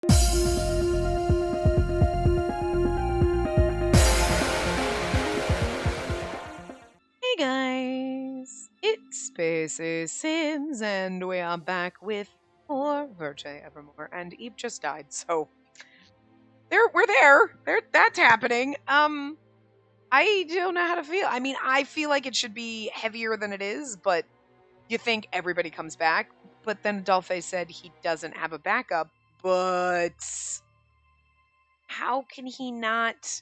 Hey guys, it's Spaces Sims, and we are back with more Virche Evermore, and Eve just died, so we're there. That's happening. I don't know how to feel. I mean, I feel like it should be heavier than it is, but you think everybody comes back. But then Adolphe said he doesn't have a backup, but how can he not?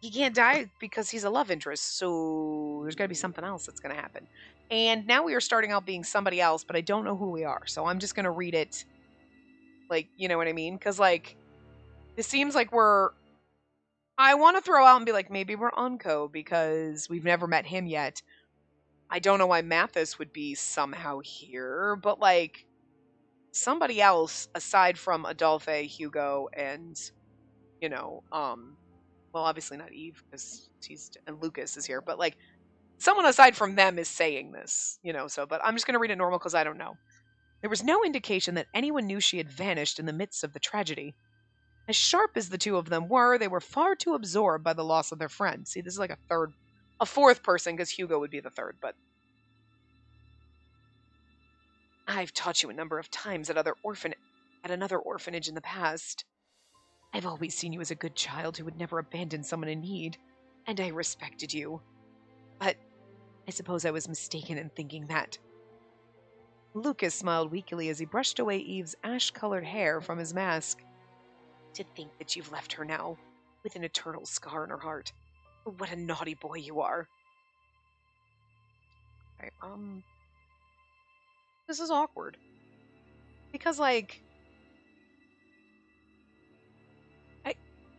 He can't die because he's a love interest, so there's got to be something else that's going to happen. And now we are starting out being somebody else, but I don't know who we are, so I'm just going to read it, like, you know what I mean? Because, like, it seems like I want to throw out and be like, maybe we're Unco because we've never met him yet. I don't know why Mathis would be somehow here, but, like, somebody else aside from Adolphe, Hugo, and, you know, well, obviously not Eve because and Lucas is here, but, like, someone aside from them is saying this, so, but I'm just going to read it normal because I don't know. There was no indication that anyone knew she had vanished in the midst of the tragedy. As sharp as the two of them were, they were far too absorbed by the loss of their friend. See, this is like a fourth person, because Hugo would be the third, but I've taught you a number of times at another orphanage in the past. I've always seen you as a good child who would never abandon someone in need, and I respected you. But I suppose I was mistaken in thinking that. Lucas smiled weakly as he brushed away Eve's ash-colored hair from his mask. To think that you've left her now, with an eternal scar in her heart. What a naughty boy you are. Okay, this is awkward. Because, like,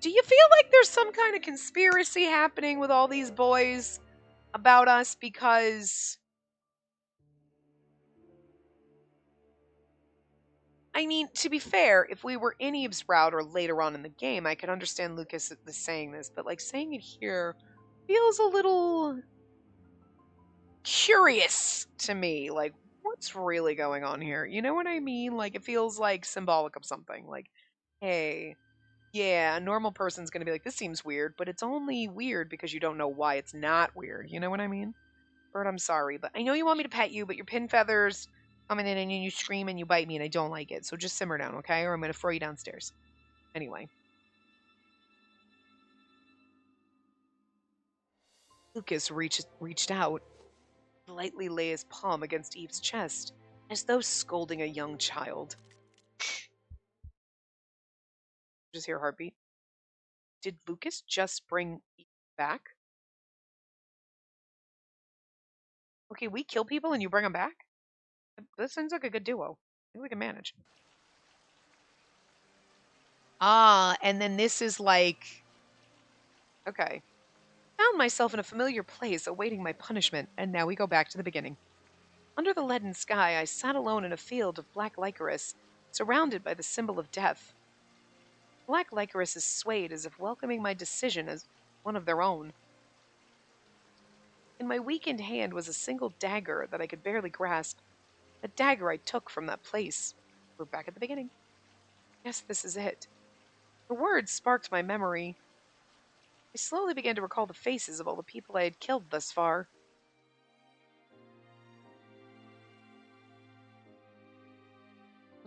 do you feel like there's some kind of conspiracy happening with all these boys about us? Because, I mean, to be fair, if we were in Eve's route or later on in the game, I could understand Lucas saying this, but, like, saying it here feels a little curious to me. Like, what's really going on here? You know what I mean? Like, it feels like symbolic of something. Like, hey, yeah, a normal person's going to be like, this seems weird, but it's only weird because you don't know why it's not weird. You know what I mean? Bird, I'm sorry, but I know you want me to pet you, but your pin feathers coming in and you scream and you bite me and I don't like it. So just simmer down, okay? Or I'm going to throw you downstairs. Anyway. Lucas reached out, lightly lay his palm against Eve's chest, as though scolding a young child. Just hear a heartbeat. Did Lucas just bring Eve back? Okay, we kill people and you bring them back? This seems like a good duo. I think we can manage. Ah, and then this is like... Okay. Found myself in a familiar place awaiting my punishment, and now we go back to the beginning. Under the leaden sky, I sat alone in a field of black licorice, surrounded by the symbol of death. Black licorices swayed as if welcoming my decision as one of their own. In my weakened hand was a single dagger that I could barely grasp. A dagger I took from that place. We're back at the beginning. Yes, this is it. The words sparked my memory. I slowly began to recall the faces of all the people I had killed thus far.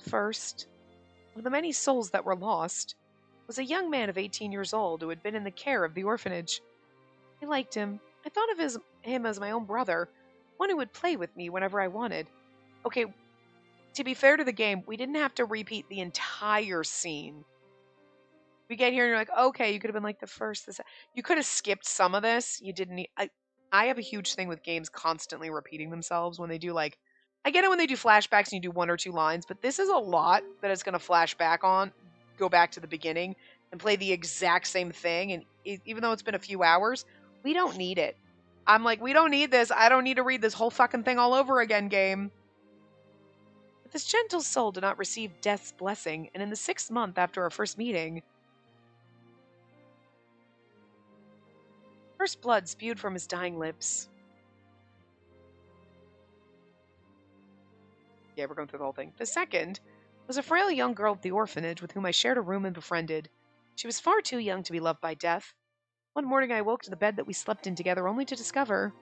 The first, of the many souls that were lost, was a young man of 18 years old who had been in the care of the orphanage. I liked him. I thought of him as my own brother, one who would play with me whenever I wanted. Okay, to be fair to the game, we didn't have to repeat the entire scene. We get here and you're like, okay, you could have been like the first. You could have skipped some of this. You didn't need... I have a huge thing with games constantly repeating themselves when they do, like... I get it when they do flashbacks and you do one or two lines, but this is a lot that it's going to flash back on, go back to the beginning, and play the exact same thing. And even though it's been a few hours, we don't need it. I'm like, we don't need this. I don't need to read this whole fucking thing all over again, game. But this gentle soul did not receive death's blessing, and in the 6th month after our first meeting... First blood spewed from his dying lips. Yeah, we're going through the whole thing. The second, was a frail young girl at the orphanage with whom I shared a room and befriended. She was far too young to be loved by death. One morning I woke to the bed that we slept in together only to discover...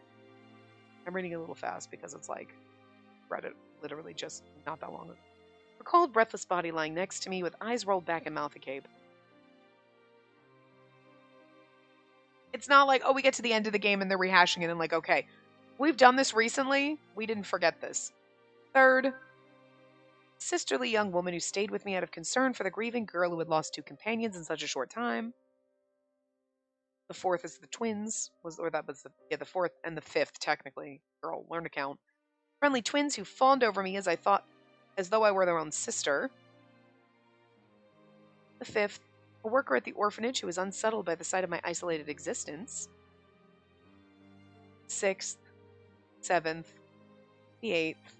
I'm reading a little fast because it's like, read it literally just not that long ago. Her cold, breathless body lying next to me with eyes rolled back and mouth agape. It's not like, oh, we get to the end of the game and they're rehashing it and like, okay, we've done this recently. We didn't forget this. Third, sisterly young woman who stayed with me out of concern for the grieving girl who had lost two companions in such a short time. The fourth is the twins, the fourth and the fifth, technically. Girl, learn to count. Friendly twins who fawned over me as though I were their own sister. The fifth, a worker at the orphanage who was unsettled by the sight of my isolated existence. Sixth, seventh, the eighth.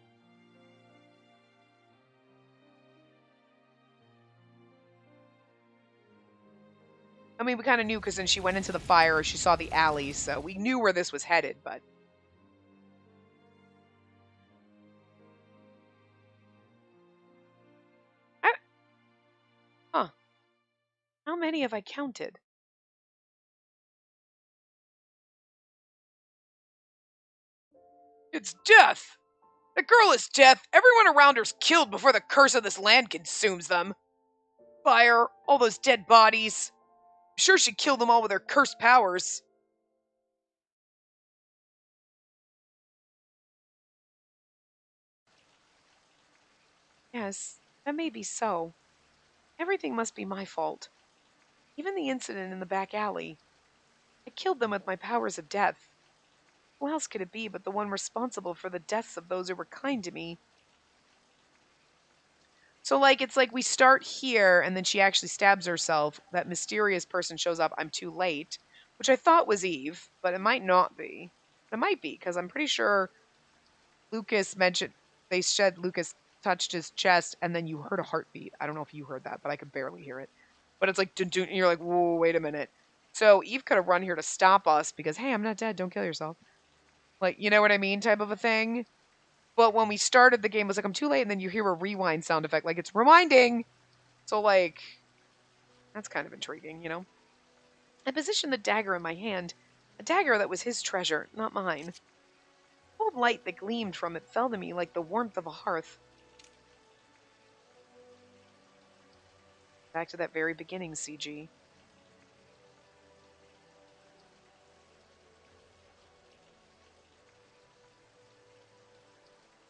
I mean, we kind of knew because then she went into the fire, she saw the alley, so we knew where this was headed, but... Huh. How many have I counted? It's death! The girl is death! Everyone around her's killed before the curse of this land consumes them! Fire, all those dead bodies. I'm sure she killed them all with her cursed powers. Yes, that may be so. Everything must be my fault. Even the incident in the back alley. I killed them with my powers of death. Who else could it be but the one responsible for the deaths of those who were kind to me? So, like, it's like we start here, and then she actually stabs herself. That mysterious person shows up. I'm too late, which I thought was Eve, but it might not be. It might be, because I'm pretty sure Lucas mentioned Lucas touched his chest, and then you heard a heartbeat. I don't know if you heard that, but I could barely hear it. But it's like, dun, dun, and you're like, whoa, wait a minute. So Eve could have run here to stop us because, hey, I'm not dead. Don't kill yourself. Like, you know what I mean? Type of a thing. But when we started the game, it was like, I'm too late, and then you hear a rewind sound effect. Like, it's rewinding. So, like, that's kind of intriguing, you know? I positioned the dagger in my hand. A dagger that was his treasure, not mine. The cold light that gleamed from it fell to me like the warmth of a hearth. Back to that very beginning, CG.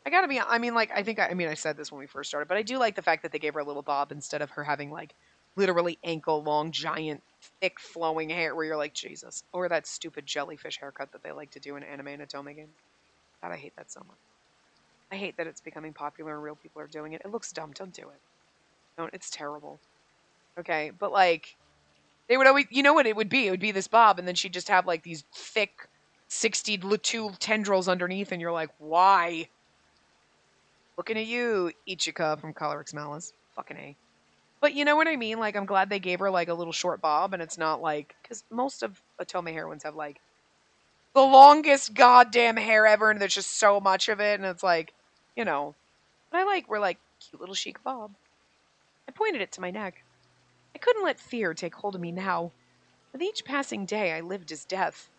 I gotta be, I mean, like, I said this when we first started, but I do like the fact that they gave her a little bob instead of her having, like, literally ankle long, giant, thick, flowing hair where you're like, Jesus. Or that stupid jellyfish haircut that they like to do in anime and Otome games. God, I hate that so much. I hate that it's becoming popular and real people are doing it. It looks dumb. Don't do it. Don't. It's terrible. Okay, but, like, they would always, you know what it would be? It would be this bob, and then she'd just have, like, these thick, 62 tendrils underneath, and you're like, why? Looking at you, Ichika from Color X Malice. Fucking A. But you know what I mean? Like, I'm glad they gave her, like, a little short bob, and it's not like... Because most of Otome heroines have, like, the longest goddamn hair ever, and there's just so much of it, and it's like, you know. But I like, we're like, cute little chic bob. I pointed it to my neck. I couldn't let fear take hold of me now. With each passing day, I lived as death.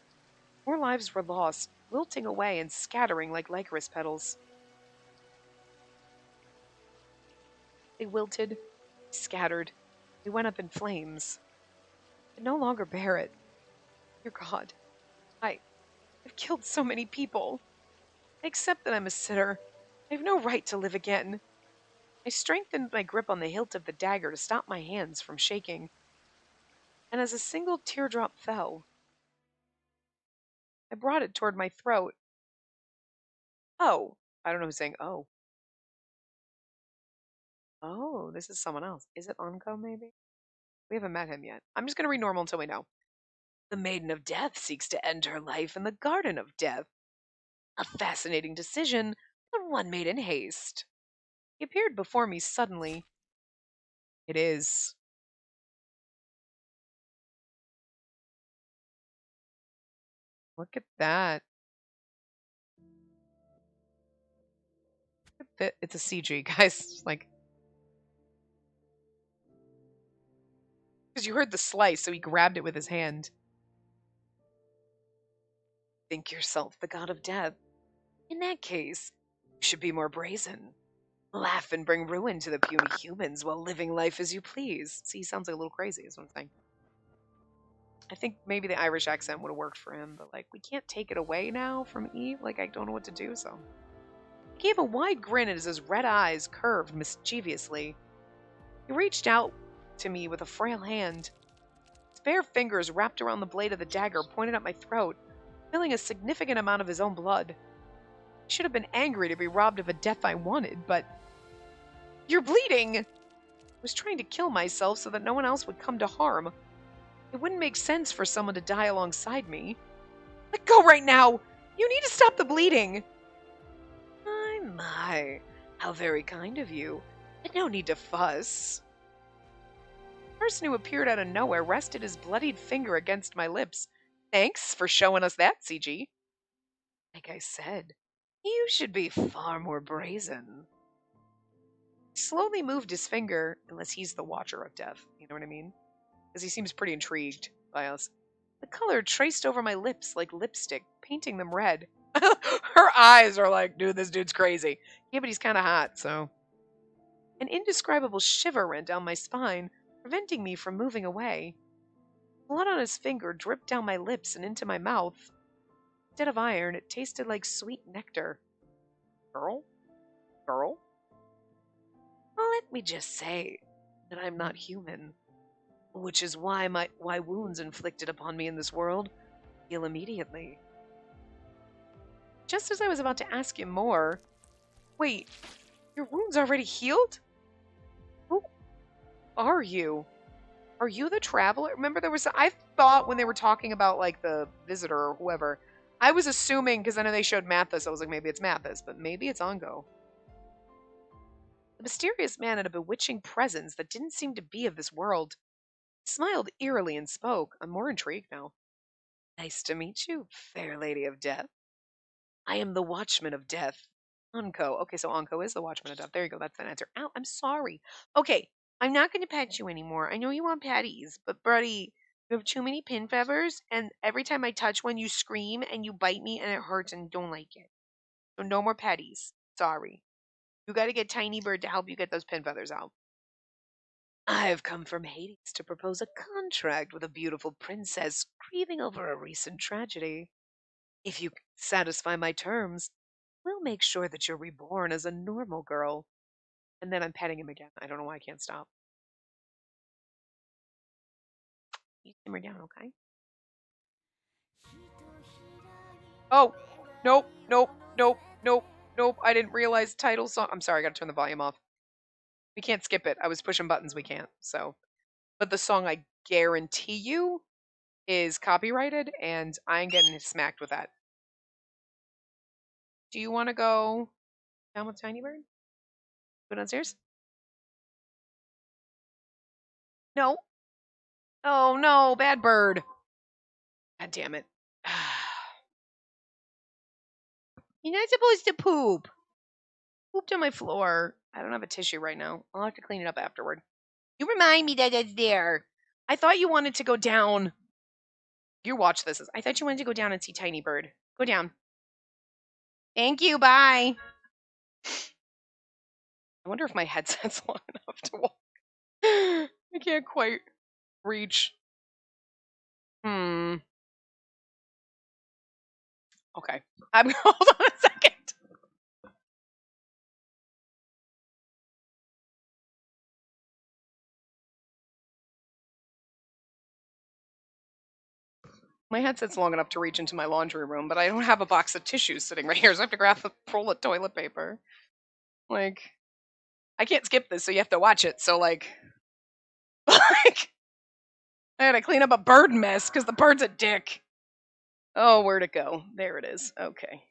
More lives were lost, wilting away and scattering like licorice petals. They wilted, scattered, they went up in flames. I could no longer bear it. Dear God, I've killed so many people. I accept that I'm a sinner. I have no right to live again. I strengthened my grip on the hilt of the dagger to stop my hands from shaking. And as a single teardrop fell, I brought it toward my throat. Oh, I don't know who's saying oh. Oh, this is someone else. Is it Anko, maybe? We haven't met him yet. I'm just going to read normal until we know. The Maiden of Death seeks to end her life in the Garden of Death. A fascinating decision, but one made in haste. He appeared before me suddenly. It is. Look at that. It's a CG, guys. Like, Because you heard the slice, so he grabbed it with his hand. Think yourself the god of death. In that case, you should be more brazen. Laugh and bring ruin to the puny humans while living life as you please. See, he sounds like a little crazy, is what I'm saying. I think maybe the Irish accent would have worked for him, but like, we can't take it away now from Eve. Like, I don't know what to do, so. He gave a wide grin as his red eyes curved mischievously. He reached out to me with a frail hand. His bare fingers wrapped around the blade of the dagger pointed at my throat, spilling a significant amount of his own blood. I should have been angry to be robbed of a death I wanted, but. You're bleeding! I was trying to kill myself so that no one else would come to harm. It wouldn't make sense for someone to die alongside me. Let go right now! You need to stop the bleeding! My. How very kind of you. But no need to fuss. The person who appeared out of nowhere rested his bloodied finger against my lips. Thanks for showing us that, CG. Like I said, you should be far more brazen. He slowly moved his finger, unless he's the watcher of death, you know what I mean? Because he seems pretty intrigued by us. The color traced over my lips like lipstick, painting them red. Her eyes are like, dude, this dude's crazy. Yeah, but he's kind of hot, so. An indescribable shiver ran down my spine, preventing me from moving away. Blood on his finger dripped down my lips and into my mouth. Instead of iron, it tasted like sweet nectar. Girl? Girl? Well, let me just say that I'm not human, which is why wounds inflicted upon me in this world heal immediately. Just as I was about to ask him more, wait, your wound's already healed? Who are you? Are you the traveler? Remember I thought when they were talking about like the visitor or whoever, I was assuming, because I know they showed Mathis, I was like, maybe it's Mathis, but maybe it's Ongo. The mysterious man had a bewitching presence that didn't seem to be of this world. He smiled eerily and spoke. I'm more intrigued now. Nice to meet you, fair lady of death. I am the watchman of death. Anko. Okay, so Anko is the watchman of death. There you go. That's an answer. Ow, I'm sorry. Okay, I'm not going to pet you anymore. I know you want patties, but buddy, you have too many pin feathers, and every time I touch one, you scream and you bite me, and it hurts and don't like it. So no more patties. Sorry. You got to get Tiny Bird to help you get those pin feathers out. I've come from Hades to propose a contract with a beautiful princess grieving over a recent tragedy. If you satisfy my terms, we'll make sure that you're reborn as a normal girl. And then I'm petting him again. I don't know why I can't stop. You simmer down, okay? Oh, nope, nope, nope, nope, nope. I didn't realize title song. I'm sorry, I gotta turn the volume off. We can't skip it. I was pushing buttons, we can't. So, but the song, I guarantee you, is copyrighted, and I ain't getting smacked with that. Do you want to go down with Tiny Bird? Go downstairs? No. Oh no, bad bird. God damn it. You're not supposed to poop. Pooped on my floor. I don't have a tissue right now. I'll have to clean it up afterward. You remind me that it's there. I thought you wanted to go down. You watch this. I thought you wanted to go down and see Tiny Bird. Go down. Thank you. Bye. I wonder if my headset's long enough to walk. I can't quite reach. Okay. Hold on a second. My headset's long enough to reach into my laundry room, but I don't have a box of tissues sitting right here, so I have to grab the roll of toilet paper. Like, I can't skip this, so you have to watch it. So, like, I had to clean up a bird mess because the bird's a dick. Oh, where'd it go? There it is. Okay.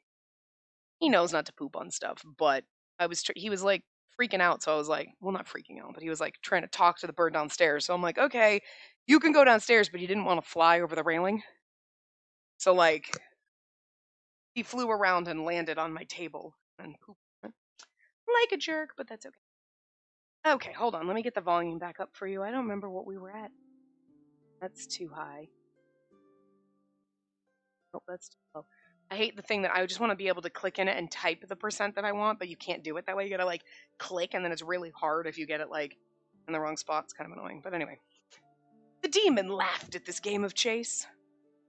He knows not to poop on stuff, but he was like freaking out, so I was like, well, not freaking out, but he was like trying to talk to the bird downstairs. So I'm like, okay, you can go downstairs, but he didn't want to fly over the railing. So, like, he flew around and landed on my table and pooped like a jerk, but that's okay. Okay, hold on. Let me get the volume back up for you. I don't remember what we were at. That's too high. Oh, that's too low. I hate the thing that I just want to be able to click in it and type the percent that I want, but you can't do it that way. You gotta like click, and then it's really hard if you get it like in the wrong spot. It's kind of annoying. But anyway, the demon laughed at this game of chase.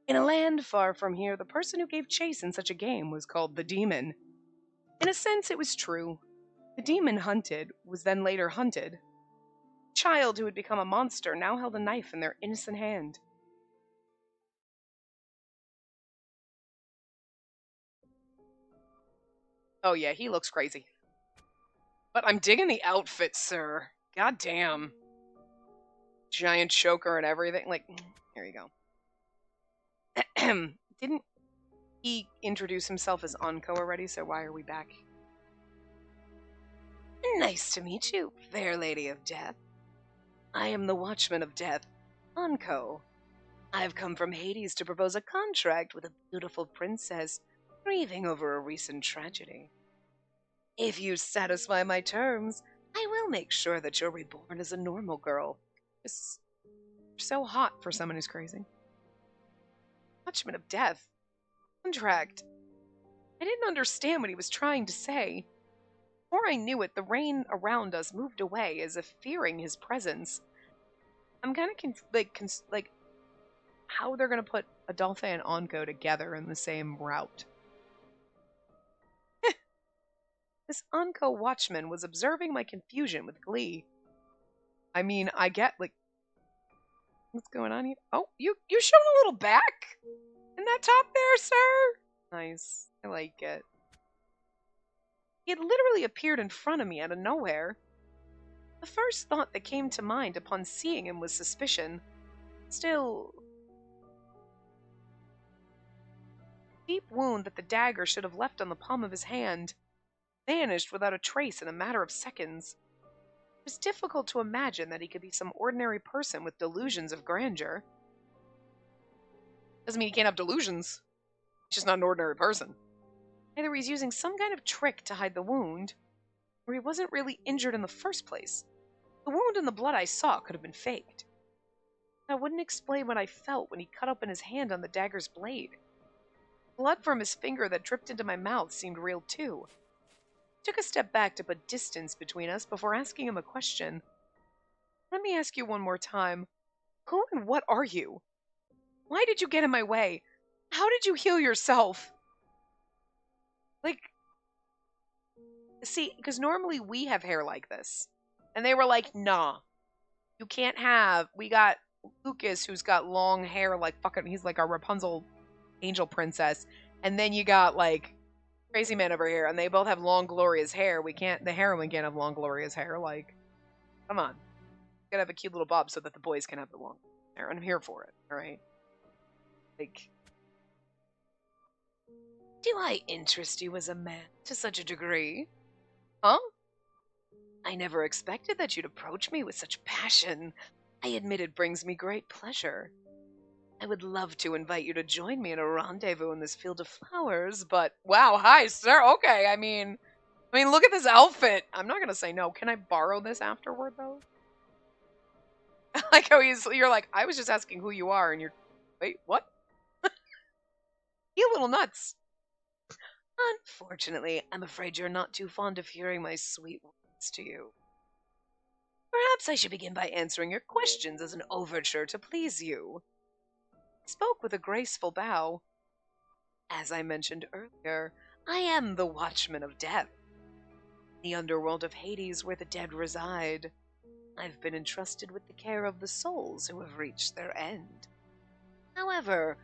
In a land far from here, the person who gave chase in such a game was called the demon. In a sense, it was true. The demon hunted was then later hunted. The child who had become a monster now held a knife in their innocent hand. Oh yeah, he looks crazy. But I'm digging the outfit, sir. God damn. Giant choker and everything. Like, here you go. Didn't he introduce himself as Anko already, so why are we back? Nice to meet you, fair lady of death. I am the watchman of death, Anko. I've come from Hades to propose a contract with a beautiful princess grieving over a recent tragedy. If you satisfy my terms, I will make sure that you're reborn as a normal girl. It's so hot for someone who's crazy. Watchman of death. Contract. I didn't understand what he was trying to say. Before I knew it, the rain around us moved away as if fearing his presence. I'm kind of like how they're going to put Adolphe and Anko together in the same route. This Anko watchman was observing my confusion with glee. I mean, I get, like, what's going on here? Oh, you showing a little back in that top there, sir? Nice. I like it. He had literally appeared in front of me out of nowhere. The first thought that came to mind upon seeing him was suspicion. Still, deep wound that the dagger should have left on the palm of his hand vanished without a trace in a matter of seconds. It was difficult to imagine that he could be some ordinary person with delusions of grandeur. Doesn't mean he can't have delusions. He's just not an ordinary person. Either he's using some kind of trick to hide the wound, or he wasn't really injured in the first place. The wound and the blood I saw could have been faked. That wouldn't explain what I felt when he cut open his hand on the dagger's blade. Blood from his finger that dripped into my mouth seemed real too. I took a step back to put distance between us before asking him a question. Let me ask you one more time. Who and what are you? Why did you get in my way? How did you heal yourself? Like, see, because normally we have hair like this. And they were like, nah, you can't have. We got Lucas, who's got long hair, like fucking, he's like our Rapunzel angel princess. And then you got like Crazy Man over here, and they both have long, glorious hair. The heroine can't have long, glorious hair. Like, come on. Gotta have a cute little bob so that the boys can have the long hair. And I'm here for it, alright? Like, do I interest you as a man to such a degree? Huh? I never expected that you'd approach me with such passion. I admit it brings me great pleasure. I would love to invite you to join me in a rendezvous in this field of flowers, but wow, hi, sir. Okay, I mean, look at this outfit. I'm not gonna say no. Can I borrow this afterward, though? Like how you're like, I was just asking who you are, and you're, wait, what? You little nuts. Unfortunately, I'm afraid you're not too fond of hearing my sweet words to you. Perhaps I should begin by answering your questions as an overture to please you. He spoke with a graceful bow. As I mentioned earlier, I am the Watchman of Death, the underworld of Hades where the dead reside. I've been entrusted with the care of the souls who have reached their end. However,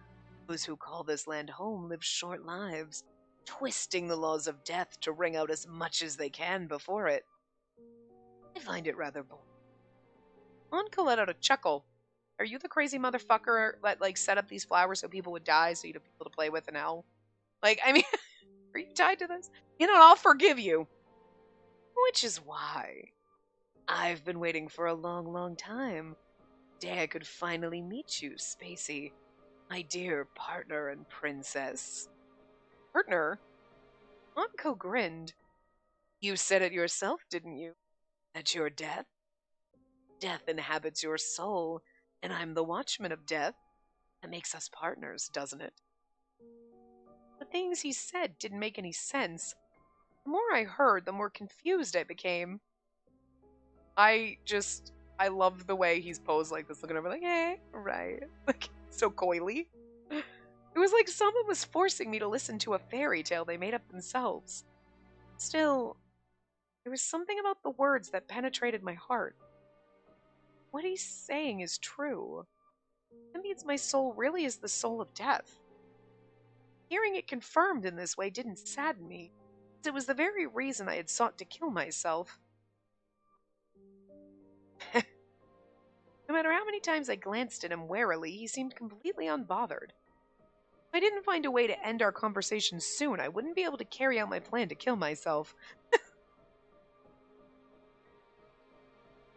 those who call this land home live short lives, twisting the laws of death to wring out as much as they can before it. I find it rather boring. Anko let out a chuckle. Are you the crazy motherfucker that, like, set up these flowers so people would die so you'd have people to play with in hell? Like, I mean, are you tied to this? You know, I'll forgive you. Which is why I've been waiting for a long, long time. Day I could finally meet you, Spacey, my dear partner and princess. Partner? Anko grinned. You said it yourself, didn't you? That your death inhabits your soul And I'm the watchman of death. That makes us partners, doesn't it? The things he said didn't make any sense. The more I heard, the more confused I became. I love the way he's posed like this, looking over like, hey, right. Like, so coyly. It was like someone was forcing me to listen to a fairy tale they made up themselves. Still, there was something about the words that penetrated my heart. What he's saying is true. That means my soul really is the soul of death. Hearing it confirmed in this way didn't sadden me. It was the very reason I had sought to kill myself. No matter how many times I glanced at him warily, he seemed completely unbothered. If I didn't find a way to end our conversation soon, I wouldn't be able to carry out my plan to kill myself.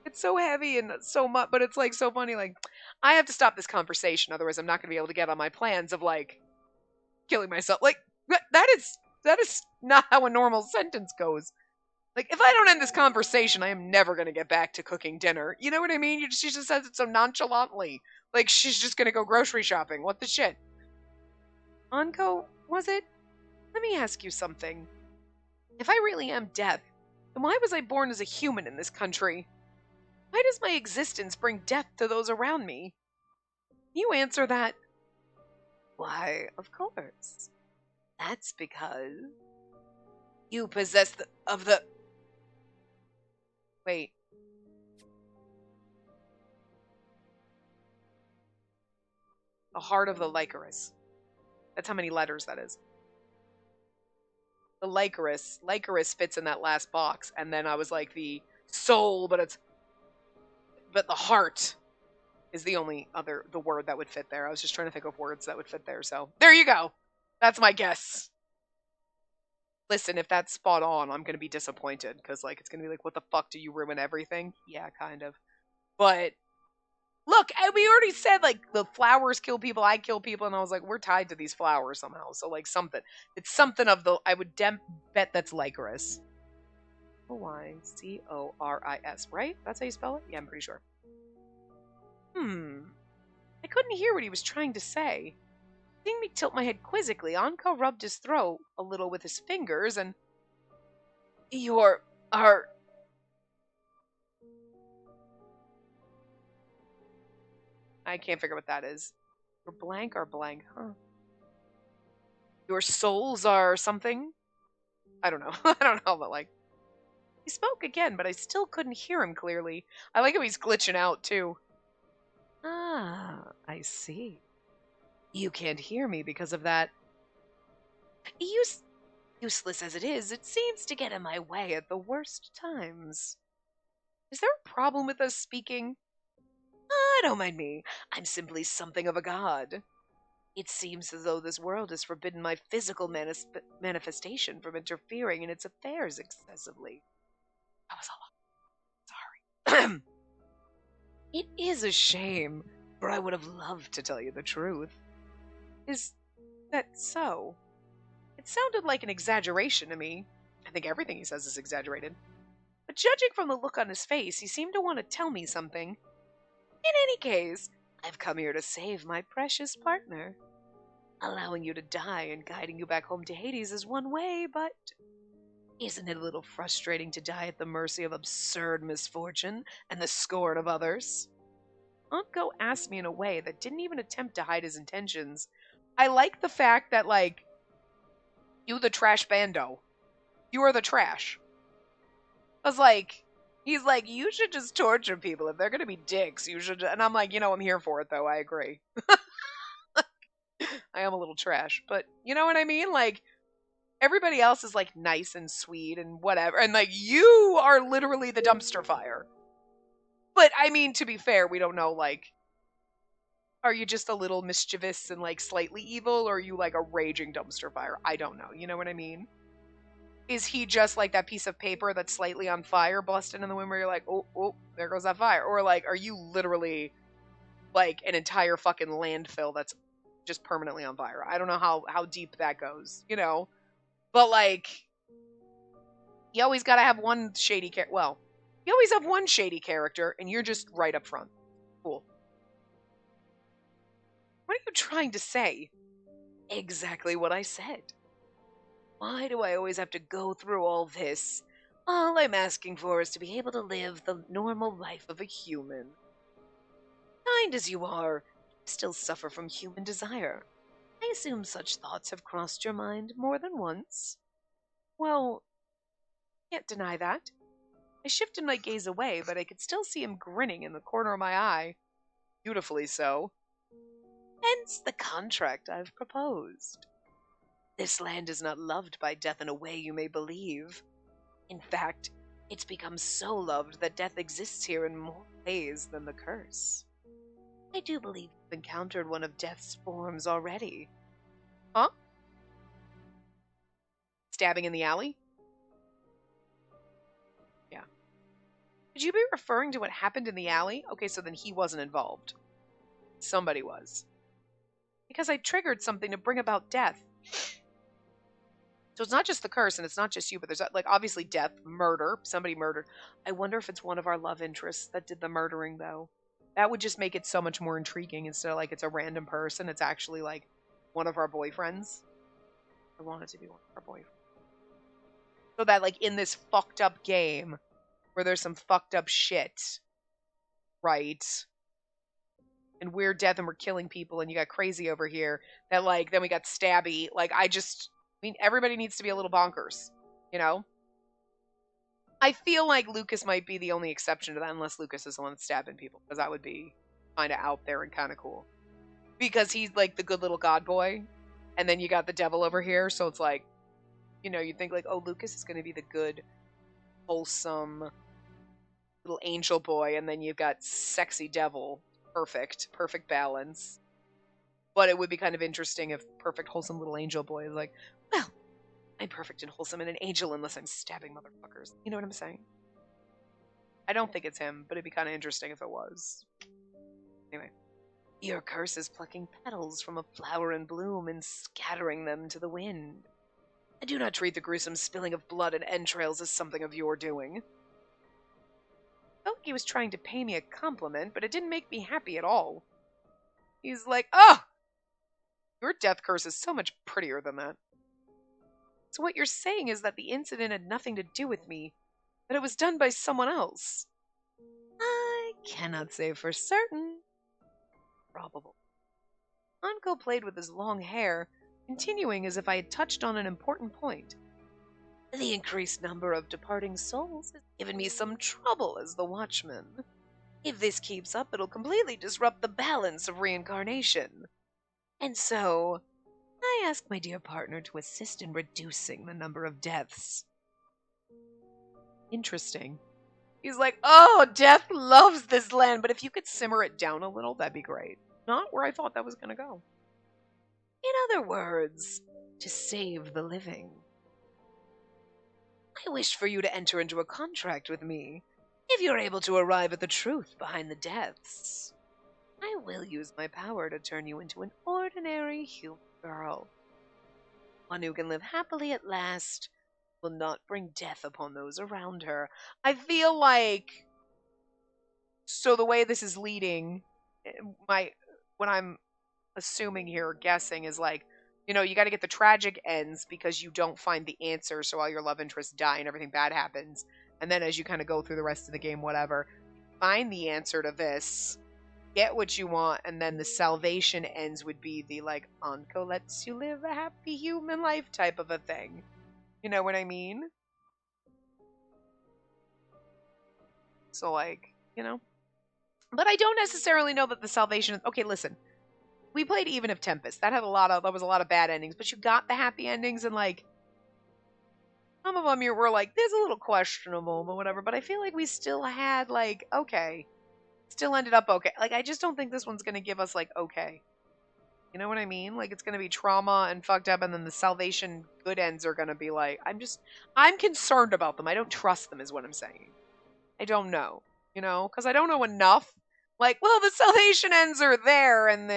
It's so heavy and so much, but it's like so funny. Like, I have to stop this conversation, otherwise I'm not going to be able to get on my plans of like killing myself. Like, that is not how a normal sentence goes. Like, if I don't end this conversation, I am never going to get back to cooking dinner. You know what I mean? She just says it so nonchalantly. Like, she's just going to go grocery shopping. What the shit? Anko, was it? Let me ask you something. If I really am death, then why was I born as a human in this country? Why does my existence bring death to those around me? You answer that. Why, of course. That's because you possess the... Wait. The heart of the Lycoris. That's how many letters that is. The Lycoris. Lycoris fits in that last box. And then I was like the soul, but the heart is the only the word that would fit there. I was just trying to think of words that would fit there. So there you go. That's my guess. Listen, if that's spot on, I'm going to be disappointed because like it's going to be like, what the fuck, do you ruin everything? Yeah, kind of. But look, we already said like the flowers kill people, I kill people, and I was like, we're tied to these flowers somehow. So like something. It's something of the, I would bet that's Lycoris. Lycoris, right? That's how you spell it? Yeah, I'm pretty sure. I couldn't hear what he was trying to say. Seeing me tilt my head quizzically, Anko rubbed his throat a little with his fingers and... Your... are... I can't figure what that is. Or blank, huh? Your souls are something? I don't know. I don't know, but like... He spoke again, but I still couldn't hear him clearly. I like how he's glitching out, too. Ah, I see. You can't hear me because of that. Useless as it is, it seems to get in my way at the worst times. Is there a problem with us speaking? Don't mind me. I'm simply something of a god. It seems as though this world has forbidden my physical manifestation from interfering in its affairs excessively. That was a lot. Sorry. It is a shame, for I would have loved to tell you the truth. Is that so? It sounded like an exaggeration to me. I think everything he says is exaggerated. But judging from the look on his face, he seemed to want to tell me something. In any case, I've come here to save my precious partner. Allowing you to die and guiding you back home to Hades is one way, but isn't it a little frustrating to die at the mercy of absurd misfortune and the scorn of others? Anko asked me in a way that didn't even attempt to hide his intentions. I like the fact that, like, you the trash bando. You are the trash. I was like, he's like, you should just torture people. If they're going to be dicks, you should. And I'm like, I'm here for it, though. I agree. I am a little trash. But you know what I mean? Like, everybody else is, like, nice and sweet and whatever. And, like, you are literally the dumpster fire. But, I mean, to be fair, we don't know, like, are you just a little mischievous and, like, slightly evil? Or are you, like, a raging dumpster fire? I don't know. You know what I mean? Is he just like that piece of paper that's slightly on fire busting in the wind where you're like, oh, there goes that fire? Or like, are you literally like an entire fucking landfill that's just permanently on fire? I don't know how deep that goes, But like, you always gotta have one shady character. Well, you always have one shady character and you're just right up front. Cool. are you trying to say? Exactly what I said. Why do I always have to go through all this? All I'm asking for is to be able to live the normal life of a human. Kind as you are, you still suffer from human desire. I assume such thoughts have crossed your mind more than once. Well, can't deny that. I shifted my gaze away, but I could still see him grinning in the corner of my eye. Beautifully so. Hence the contract I've proposed. This land is not loved by death in a way you may believe. In fact, it's become so loved that death exists here in more ways than the curse. I do believe you've encountered one of death's forms already. Huh? Stabbing in the alley? Yeah. Could you be referring to what happened in the alley? Okay, so then he wasn't involved. Somebody was. Because I triggered something to bring about death. So it's not just the curse, and it's not just you, but there's like obviously death, murder, somebody murdered. I wonder if it's one of our love interests that did the murdering, though. That would just make it so much more intriguing instead of like it's a random person. It's actually like one of our boyfriends. I want it to be one of our boyfriends. So that like in this fucked up game where there's some fucked up shit, right? And weird death and we're killing people and you got crazy over here that like then we got stabby. Like I mean everybody needs to be a little bonkers, you know? I feel like Lucas might be the only exception to that unless Lucas is the one that's stabbing people, because that would be kind of out there and kind of cool. Because he's like the good little god boy and then you got the devil over here, so it's like, you know, you think like, oh, Lucas is going to be the good, wholesome little angel boy, and then you've got sexy devil. Perfect balance. But it would be kind of interesting if perfect, wholesome little angel boy is like, well, I'm perfect and wholesome and an angel unless I'm stabbing motherfuckers. You know what I'm saying? I don't think it's him, but it'd be kind of interesting if it was. Anyway. Your curse is plucking petals from a flower in bloom and scattering them to the wind. I do not treat the gruesome spilling of blood and entrails as something of your doing. I felt like he was trying to pay me a compliment, but it didn't make me happy at all. He's like, oh! Your death curse is so much prettier than that. So what you're saying is that the incident had nothing to do with me, that it was done by someone else. I cannot say for certain. Probable. Anko played with his long hair, continuing as if I had touched on an important point. The increased number of departing souls has given me some trouble as the watchman. If this keeps up, it'll completely disrupt the balance of reincarnation. And so, I ask my dear partner to assist in reducing the number of deaths. Interesting. He's like, oh, death loves this land, but if you could simmer it down a little, that'd be great. Not where I thought that was going to go. In other words, to save the living. I wish for you to enter into a contract with me. If you're able to arrive at the truth behind the deaths, I will use my power to turn you into an ordinary human girl. One who can live happily at last, will not bring death upon those around her. I feel like, so the way this is leading, what I'm assuming here, guessing, is like, you know, you got to get the tragic ends because you don't find the answer, so all your love interests die and everything bad happens. And then as you kind of go through the rest of the game, whatever, find the answer to this, get what you want, and then the salvation ends would be the, like, Anko lets you live a happy human life type of a thing. You know what I mean? So, like, you know. But I don't necessarily know that the salvation... Okay, listen. We played Even of Tempest. That was a lot of bad endings, but you got the happy endings, and like some of them were like, there's a little questionable, but whatever. But I feel like we still had like, okay, still ended up okay. Like I just don't think this one's gonna give us like okay. You know what I mean? Like it's gonna be trauma and fucked up, and then the salvation good ends are gonna be like, I'm concerned about them. I don't trust them, is what I'm saying. I don't know, you know, because I don't know enough. Like, well, the salvation ends are there, and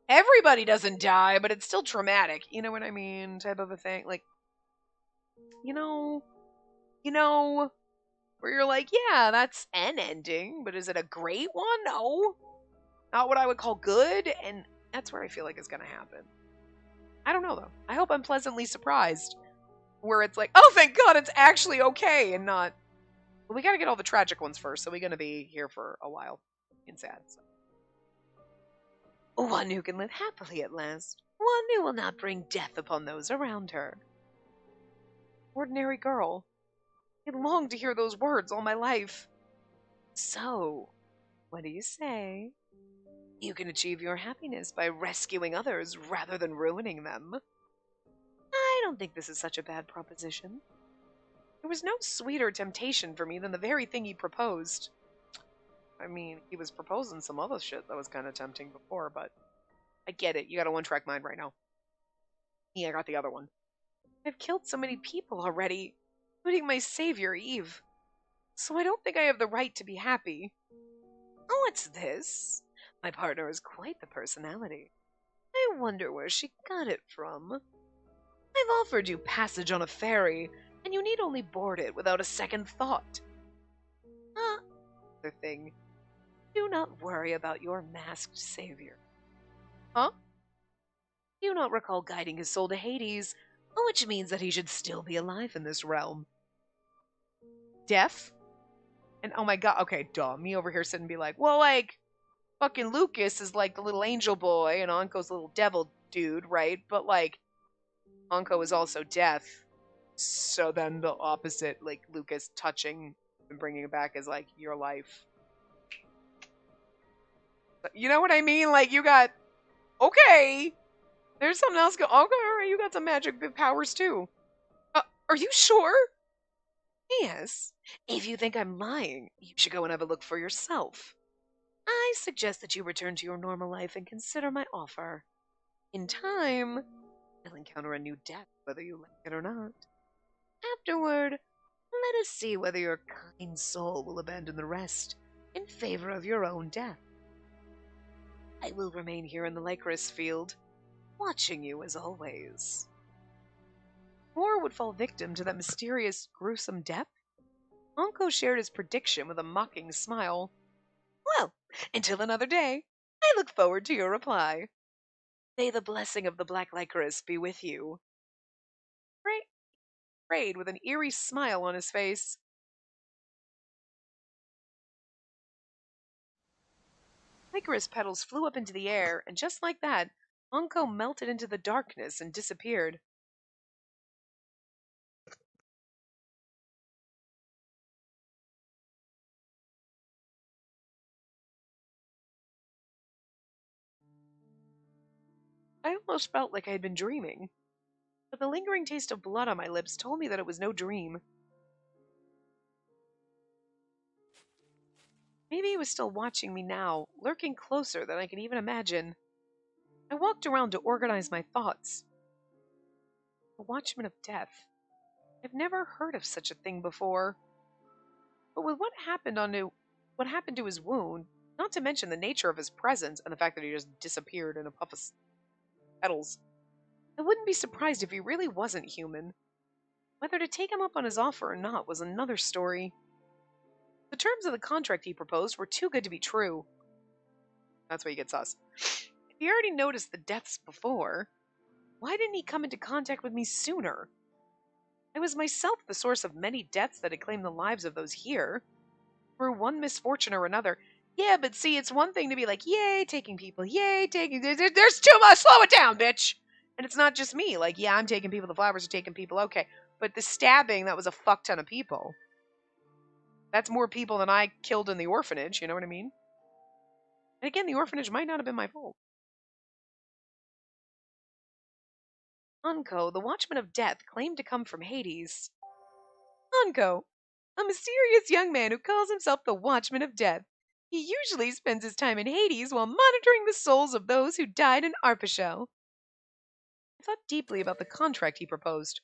everybody doesn't die, but it's still traumatic. You know what I mean? Type of a thing. Like, you know, where you're like, yeah, that's an ending, but is it a great one? No. Not what I would call good, and That's where I feel like it's going to happen. I don't know, though. I hope I'm pleasantly surprised. Where it's like, oh, thank God, it's actually okay, and not... Well, we got to get all the tragic ones first, so we're going to be here for a while. And sad. So. One who can live happily at last. One who will not bring death upon those around her. Ordinary girl. I longed to hear those words all my life. So, what do you say? You can achieve your happiness by rescuing others rather than ruining them. I don't think this is such a bad proposition. There was no sweeter temptation for me than the very thing he proposed. I mean, he was proposing some other shit that was kind of tempting before, but I get it. You got a one-track mind right now. Yeah, I got the other one. I've killed so many people already, including my savior, Eve. So I don't think I have the right to be happy. Oh, what's this? My partner has quite the personality. I wonder where she got it from. I've offered you passage on a ferry, and you need only board it without a second thought. Other thing. Do not worry about your masked savior. Huh? Do not recall guiding his soul to Hades, which means that he should still be alive in this realm. Deaf? And oh my god, okay, duh. Me over here sitting and be like, well, like, fucking Lucas is like the little angel boy and Anko's the little devil dude, right? But like, Anko is also deaf. So then the opposite, like Lucas touching and bringing it back is like your life. You know what I mean? Like, you got, okay, there's something else okay, all right, you got some magic powers too. Are you sure? Yes. If you think I'm lying, you should go and have a look for yourself. I suggest that you return to your normal life and consider my offer. In time, you'll encounter a new death, whether you like it or not. Afterward, let us see whether your kind soul will abandon the rest in favor of your own death. I will remain here in the Lycris field, watching you as always. Or would fall victim to that mysterious, gruesome death? Anko shared his prediction with a mocking smile. Well, until another day, I look forward to your reply. May the blessing of the Black Lycris be with you. Prayed with an eerie smile on his face. Lycris petals flew up into the air, and just like that, Anko melted into the darkness and disappeared. I almost felt like I had been dreaming, but the lingering taste of blood on my lips told me that it was no dream. Maybe he was still watching me now, lurking closer than I could even imagine. I walked around to organize my thoughts. The Watchman of Death. I've never heard of such a thing before. But with what happened to his wound, not to mention the nature of his presence and the fact that he just disappeared in a puff of petals, I wouldn't be surprised if he really wasn't human. Whether to take him up on his offer or not was another story. The terms of the contract he proposed were too good to be true. That's why he gets us. If he already noticed the deaths before, why didn't he come into contact with me sooner? I was myself the source of many deaths that had claimed the lives of those here. Through one misfortune or another. Yeah, but see, it's one thing to be like, yay, taking people, yay, taking... There's too much, slow it down, bitch! And it's not just me, like, yeah, I'm taking people, the flowers are taking people, okay. But the stabbing, that was a fuck ton of people. That's more people than I killed in the orphanage, you know what I mean? And again, the orphanage might not have been my fault. Anko, the Watchman of Death, claimed to come from Hades. Anko, a mysterious young man who calls himself the Watchman of Death. He usually spends his time in Hades while monitoring the souls of those who died in Arpachel. I thought deeply about the contract he proposed.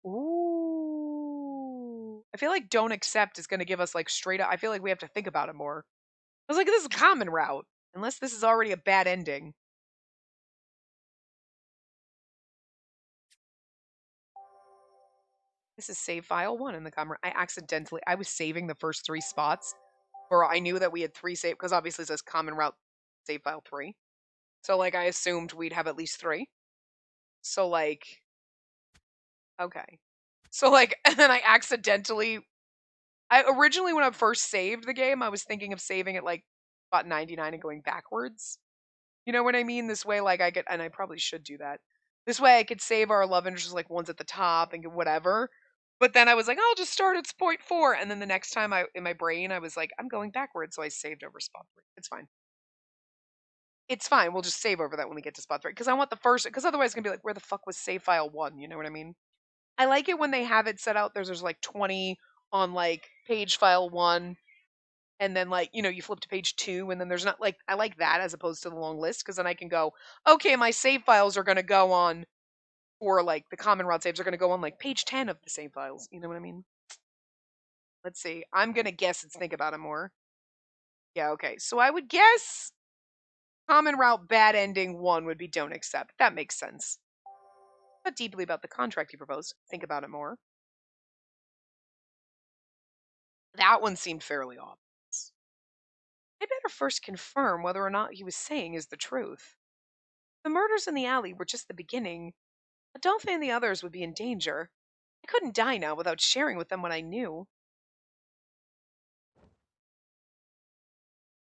Ooh. I feel like don't accept is going to give us like straight up. I feel like we have to think about it more. I was like, this is a common route. Unless this is already a bad ending. This is save file 1 in the camera. I was saving the first 3 spots. Or I knew that we had 3 save, because obviously it says common route save file 3. So, like, I assumed we'd have at least 3. So, like, okay. So, like, and then I accidentally. I originally, when I first saved the game, I was thinking of saving it, like, spot 99 and going backwards. You know what I mean? This way, like, I could, and I probably should do that. This way, I could save our love interests, like, ones at the top and get whatever. But then I was like, I'll just start at point 4. And then the next time in my brain, I was like, I'm going backwards. So I saved over spot 3. It's fine. It's fine. We'll just save over that when we get to spot 3. Because I want the first, because otherwise it's going to be like, where the fuck was save file 1? You know what I mean? I like it when they have it set out. There's like 20 on like page file 1. And then, like, you flip to page 2, and then there's not, like, I like that as opposed to the long list, because then I can go, okay, my save files are going to go on, or, like, the common route saves are going to go on, like, page 10 of the save files. You know what I mean? Let's see. I'm going to guess it's think about it more. Yeah, okay. So I would guess common route bad ending 1 would be don't accept. That makes sense. Thought deeply about the contract you proposed. Think about it more. That one seemed fairly obvious. I better first confirm whether or not he was saying is the truth. The murders in the alley were just the beginning. Adolphe and the others would be in danger. I couldn't die now without sharing with them what I knew.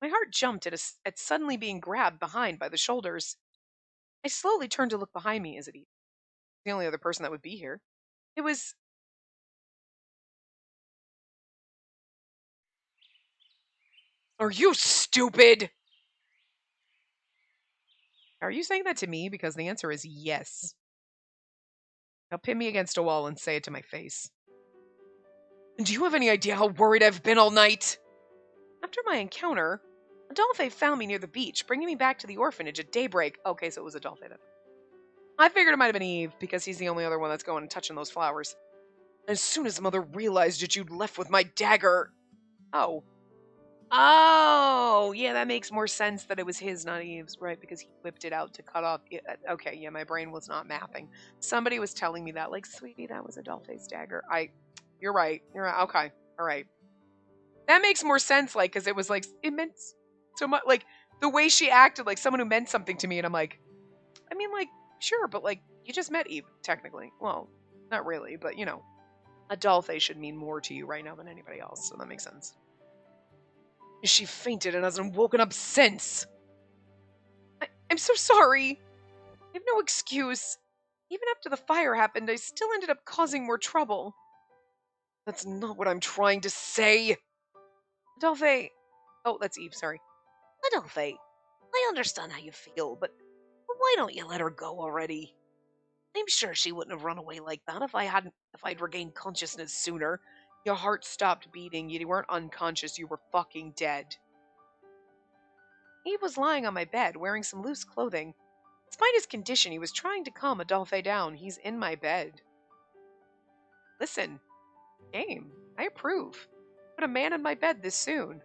My heart jumped at suddenly being grabbed behind by the shoulders. I slowly turned to look behind me. Is it the only other person that would be here? It was. Are you stupid? Are you saying that to me? Because the answer is yes. Now pin me against a wall and say it to my face. Do you have any idea how worried I've been all night? After my encounter, Adolphe found me near the beach, bringing me back to the orphanage at daybreak. Okay, so it was Adolphe then. I figured it might have been Eve, because he's the only other one that's going and touching those flowers. As soon as Mother realized that you'd left with my dagger... Oh. Oh! Yeah, that makes more sense that it was his, not Eve's, right? Because he whipped it out to cut off... Okay, yeah, my brain was not mapping. Somebody was telling me that, like, sweetie, that was Adolphe's dagger. You're right. You're right. Okay. All right. That makes more sense, like, because it was, like, it meant so much, like, the way she acted, like, someone who meant something to me, and I'm like, I mean, like, sure, but, like, you just met Eve, technically. Well, not really, but, Adolphe should mean more to you right now than anybody else, so that makes sense. She fainted and hasn't woken up since. I'm so sorry. I have no excuse. Even after the fire happened, I still ended up causing more trouble. That's not what I'm trying to say. Adolphe. Oh, that's Eve, sorry. Adolphe, I understand how you feel, but why don't you let her go already? I'm sure she wouldn't have run away like that if I'd regained consciousness sooner. Your heart stopped beating, you weren't unconscious, you were fucking dead. He was lying on my bed, wearing some loose clothing. Despite his condition, he was trying to calm Adolphe down. He's in my bed. Listen, game. I approve. Put a man in my bed this soon.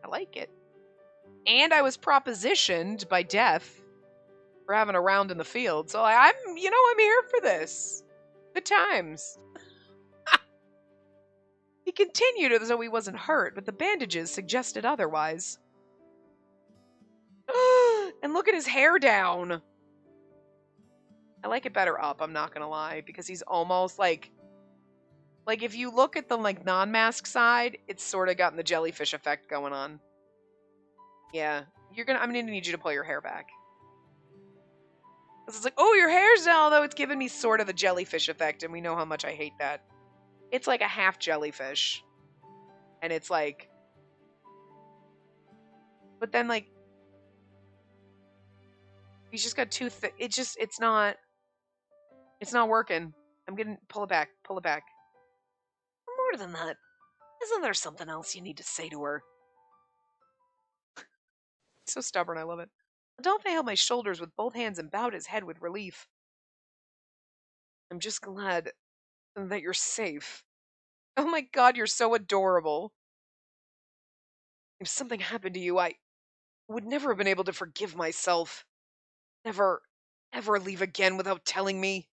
I like it. And I was propositioned by Death for having a round in the field. So I'm here for this. Good times. He continued as though he wasn't hurt, but the bandages suggested otherwise. And look at his hair down. I like it better up, I'm not gonna lie, because he's almost like if you look at the like non-mask side, it's sort of gotten the jellyfish effect going on. Yeah, I'm gonna need you to pull your hair back. It's like, oh, your hair's down, although it's giving me sort of the jellyfish effect, and we know how much I hate that. It's like a half jellyfish. And it's like... But then, like... He's just got too thick... It's not... It's not working. I'm gonna... Pull it back. Pull it back. More than that. Isn't there something else you need to say to her? So stubborn, I love it. Adolphe held my shoulders with both hands and bowed his head with relief. I'm just glad that you're safe. Oh my god, you're so adorable. If something happened to you, I would never have been able to forgive myself. Never, ever leave again without telling me.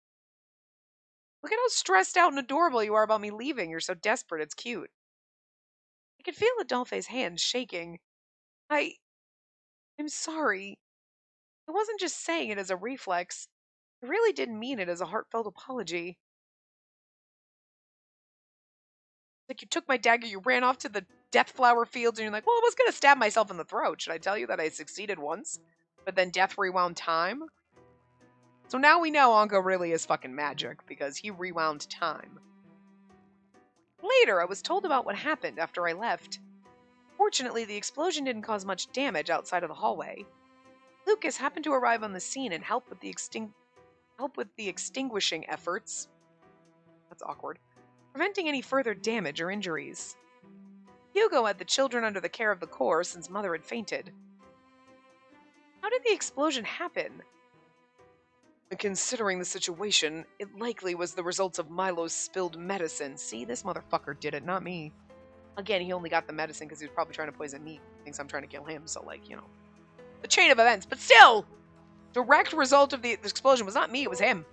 Look at how stressed out and adorable you are about me leaving. You're so desperate, it's cute. I could feel Adolphe's hands shaking. I'm sorry. I wasn't just saying it as a reflex. I really didn't mean it as a heartfelt apology. Like you took my dagger, you ran off to the death flower fields, and you're like, well, I was gonna stab myself in the throat. Should I tell you that I succeeded once? But then death rewound time? So now we know Anko really is fucking magic, because he rewound time. Later, I was told about what happened after I left. Fortunately, the explosion didn't cause much damage outside of the hallway. Lucas happened to arrive on the scene and help with the extinguishing efforts. That's awkward. Preventing any further damage or injuries. Hugo had the children under the care of the Corps since Mother had fainted. How did the explosion happen? Considering the situation, it likely was the result of Milo's spilled medicine. See, this motherfucker did it, not me. Again, he only got the medicine because he was probably trying to poison me. He thinks I'm trying to kill him, so, like, you know. The chain of events, but still! Direct result of the explosion was not me, it was him.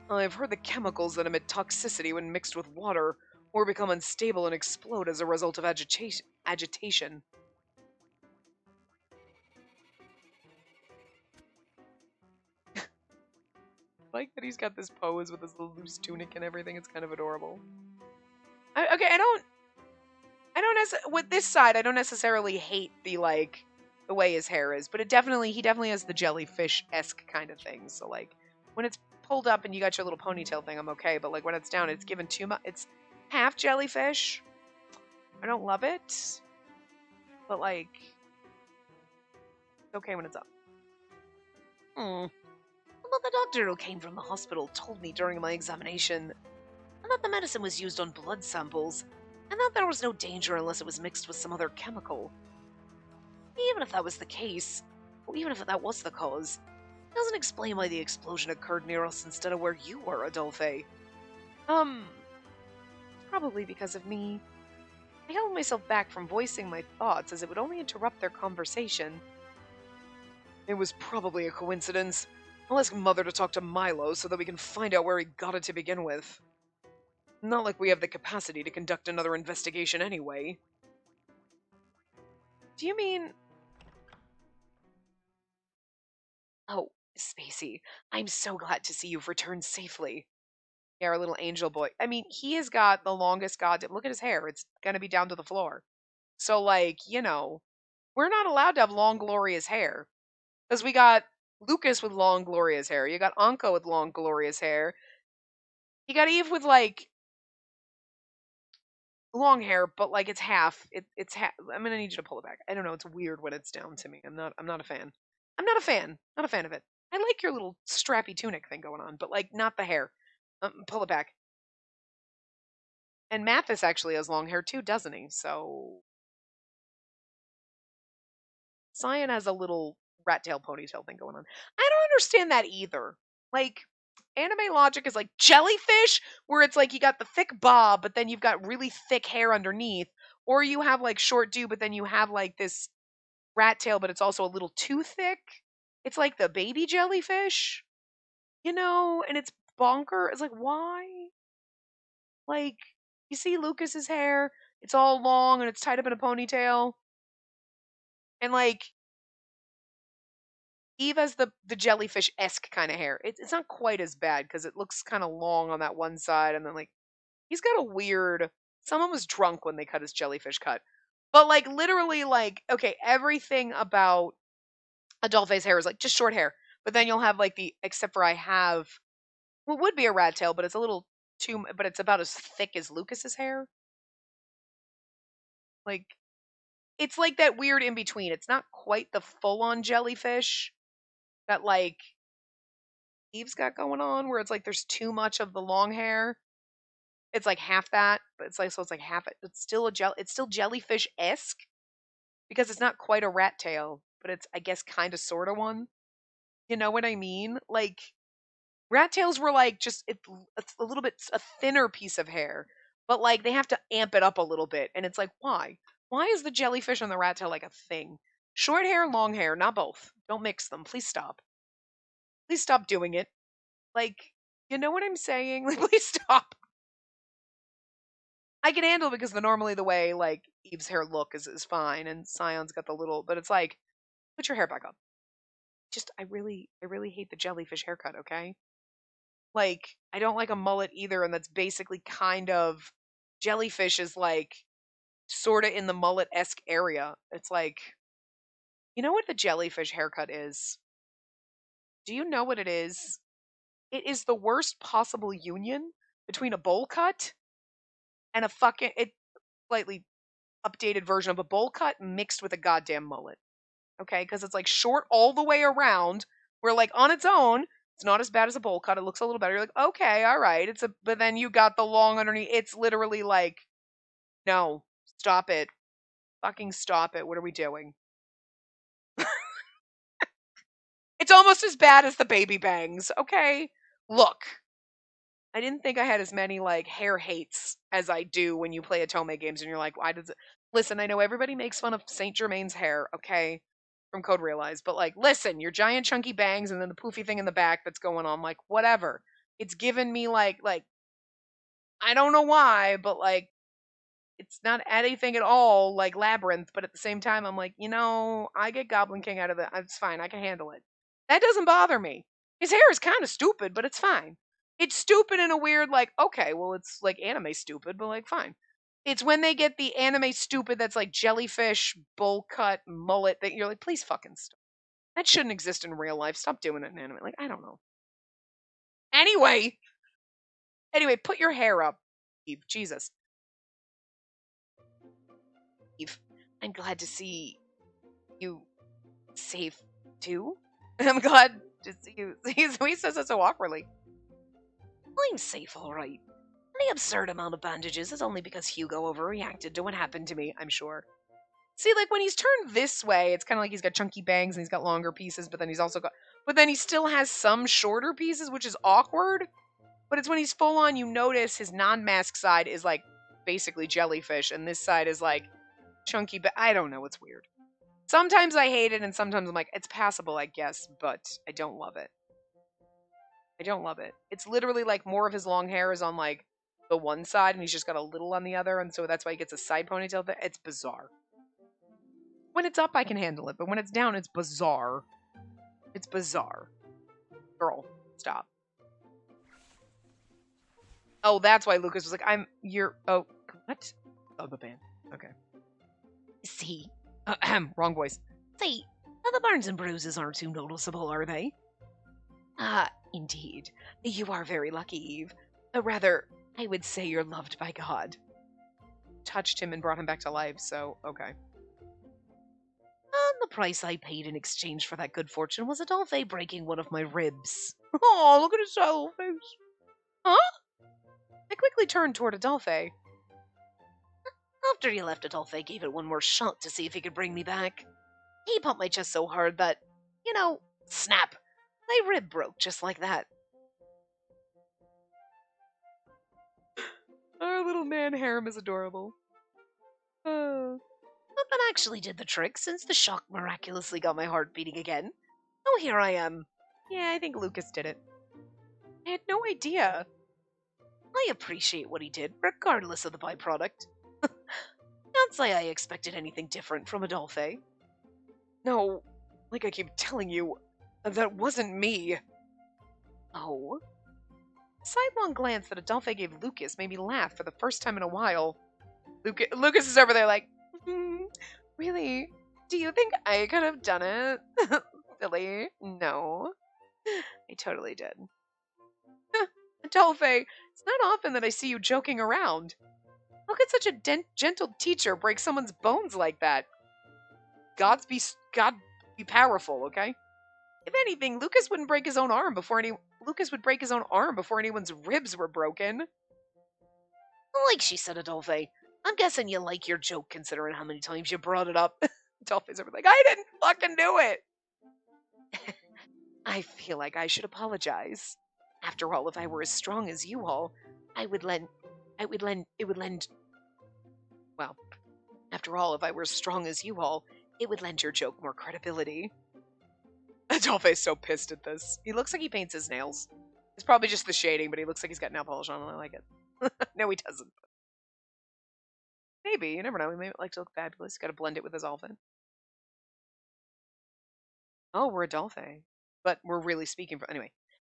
I've heard the chemicals that emit toxicity when mixed with water or become unstable and explode as a result of agitation. Like that he's got this pose with his little loose tunic and everything. It's kind of adorable. I don't with this side. I don't necessarily hate the the way his hair is, but he definitely has the jellyfish-esque kind of thing. So like when it's pulled up and you got your little ponytail thing, I'm okay. But like when it's down, it's given too much. It's half jellyfish. I don't love it, but like it's okay when it's up. Although the doctor who came from the hospital told me during my examination that the medicine was used on blood samples, and that there was no danger unless it was mixed with some other chemical. Even if that was the case, or even if that was the cause, it doesn't explain why the explosion occurred near us instead of where you were, Adolphe. Probably because of me. I held myself back from voicing my thoughts as it would only interrupt their conversation. It was probably a coincidence. I'll ask Mother to talk to Milo so that we can find out where he got it to begin with. Not like we have the capacity to conduct another investigation anyway. Do you mean... Oh, Spacey, I'm so glad to see you've returned safely. Yeah, our little angel boy. I mean, he has got the longest goddamn... Look at his hair. It's gonna be down to the floor. So, like, you know, we're not allowed to have long, glorious hair. Because we got Lucas with long, glorious hair. You got Anko with long, glorious hair. You got Eve with, like, long hair, but like it's half. It's half. I'm gonna need you to pull it back. I don't know. It's weird when it's down to me. I'm not a fan. I'm not a fan. Not a fan of it. I like your little strappy tunic thing going on, but like not the hair. Pull it back. And Mathis actually has long hair too, doesn't he? So Cyan has a little rat tail ponytail thing going on. I don't understand that either. Like anime logic is like jellyfish, where it's like you got the thick bob, but then you've got really thick hair underneath, or you have like short dew, but then you have like this rat tail, but it's also a little too thick. It's like the baby jellyfish, you know, and it's bonker. It's like, why? Like, you see Lucas's hair, it's all long and it's tied up in a ponytail. And like Eve has the jellyfish esque kind of hair. It's not quite as bad because it looks kind of long on that one side, and then like he's got a weird. Someone was drunk when they cut his jellyfish cut, but like literally, like okay, everything about Adolphe's hair is like just short hair. But then you'll have like the except for I have what would be a rat tail, but it's a little too. But it's about as thick as Lucas's hair. Like it's like that weird in between. It's not quite the full on jellyfish that like Eve's got going on, where it's like there's too much of the long hair. It's like half that, but it's like so it's like half it. It's still it's still jellyfish esque because it's not quite a rat tail, but it's I guess kind of sort of one. You know what I mean? Like rat tails were like just it's a little bit a thinner piece of hair, but like they have to amp it up a little bit, and it's like why? Why is the jellyfish on the rat tail like a thing? Short hair, long hair, not both. Don't mix them. Please stop. Please stop doing it. Like, you know what I'm saying? Like, please stop. I can handle it because normally the way like Eve's hair look is fine, and Scion's got the little, but it's like, put your hair back up. just I really hate the jellyfish haircut, okay? Like, I don't like a mullet either, and that's basically kind of jellyfish is like sort of in the mullet-esque area. It's like, you know what the jellyfish haircut is? Do you know what it is? It is the worst possible union between a bowl cut and a fucking it slightly updated version of a bowl cut mixed with a goddamn mullet. Okay, because it's like short all the way around. Where like on its own, it's not as bad as a bowl cut. It looks a little better. You're like, okay, all right. But then you got the long underneath. It's literally like, no, stop it, fucking stop it. What are we doing? It's almost as bad as the baby bangs. Okay, look, I didn't think I had as many like hair hates as I do when you play Atome games and you're like, why does it? Listen, I know everybody makes fun of Saint Germain's hair, okay, from Code Realize, but like, listen, your giant chunky bangs and then the poofy thing in the back that's going on, like, whatever. It's given me like I don't know why, but like it's not anything at all like Labyrinth, but at the same time, I'm like, I get Goblin King out of it. It's fine. I can handle it. That doesn't bother me. His hair is kind of stupid, but it's fine. It's stupid in a weird, like, okay, well, it's like anime stupid, but like, fine. It's when they get the anime stupid that's like jellyfish, bowl cut, mullet that you're like, please fucking stop. That shouldn't exist in real life. Stop doing it in anime. Like, I don't know. Anyway, put your hair up, Eve. Jesus. Eve, I'm glad to see you safe too. I'm glad to see you. He says it so awkwardly. I'm safe, all right. The absurd amount of bandages is only because Hugo overreacted to what happened to me, I'm sure. See, like when he's turned this way, it's kind of like he's got chunky bangs and he's got longer pieces, but then he's also got, but then he still has some shorter pieces, which is awkward. But it's when he's full on, you notice his non-mask side is like basically jellyfish, and this side is like chunky. But I don't know, it's weird. Sometimes I hate it, and sometimes I'm like, it's passable, I guess, but I don't love it. I don't love it. It's literally like more of his long hair is on like the one side, and he's just got a little on the other, and so that's why he gets a side ponytail. It's bizarre. When it's up, I can handle it, but when it's down, it's bizarre. It's bizarre. Girl, stop. Oh, that's why Lucas was like, oh, what? Oh, the band. Okay. See. Wrong voice. See, the burns and bruises aren't too noticeable, are they? Ah, indeed. You are very lucky, Eve. Rather, I would say you're loved by God. Touched him and brought him back to life, so, okay. The price I paid in exchange for that good fortune was Adolphe breaking one of my ribs. Oh, look at his little face. Huh? I quickly turned toward Adolphe. After he left, Adolphe gave it one more shot to see if he could bring me back. He pumped my chest so hard that, snap, my rib broke just like that. Our little man harem is adorable. But that actually did the trick, since the shock miraculously got my heart beating again. Oh, here I am. Yeah, I think Lucas did it. I had no idea. I appreciate what he did, regardless of the byproduct. Can't say I expected anything different from Adolphe. No, like I keep telling you, that wasn't me. Oh? The sidelong glance that Adolphe gave Lucas made me laugh for the first time in a while. Lucas is over there like, really? Do you think I could have done it? Silly. No. I totally did. Adolphe, it's not often that I see you joking around. How could such a gentle teacher break someone's bones like that? God be powerful, okay? If anything, Lucas would break his own arm before anyone's ribs were broken. Like she said, Adolphe, I'm guessing you like your joke considering how many times you brought it up. Adolphe's over like, I didn't fucking do it. I feel like I should apologize. After all, if I were as strong as you all, well, after all, if I were as strong as you all, it would lend your joke more credibility. Adolphe's so pissed at this. He looks like he paints his nails. It's probably just the shading, but he looks like he's got nail polish on, and I like it. No, he doesn't. Maybe. You never know. He may like to look fabulous. Got to blend it with his outfit. Oh, we're Adolphe. But we're really speaking for. Anyway,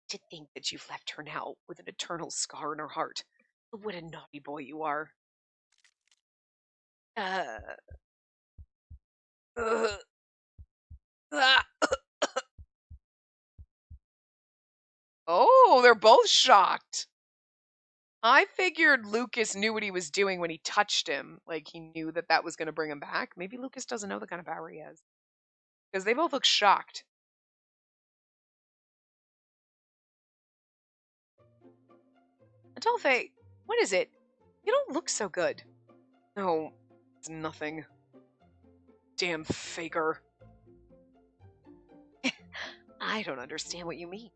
to think that you've left her now with an eternal scar in her heart. What a naughty boy you are. Uh. uh, ah. Oh, they're both shocked. I figured Lucas knew what he was doing when he touched him. Like, he knew that that was going to bring him back. Maybe Lucas doesn't know the kind of power he has. Because they both look shocked. Adolphe, what is it? You don't look so good. No, it's nothing. Damn faker. I don't understand what you mean.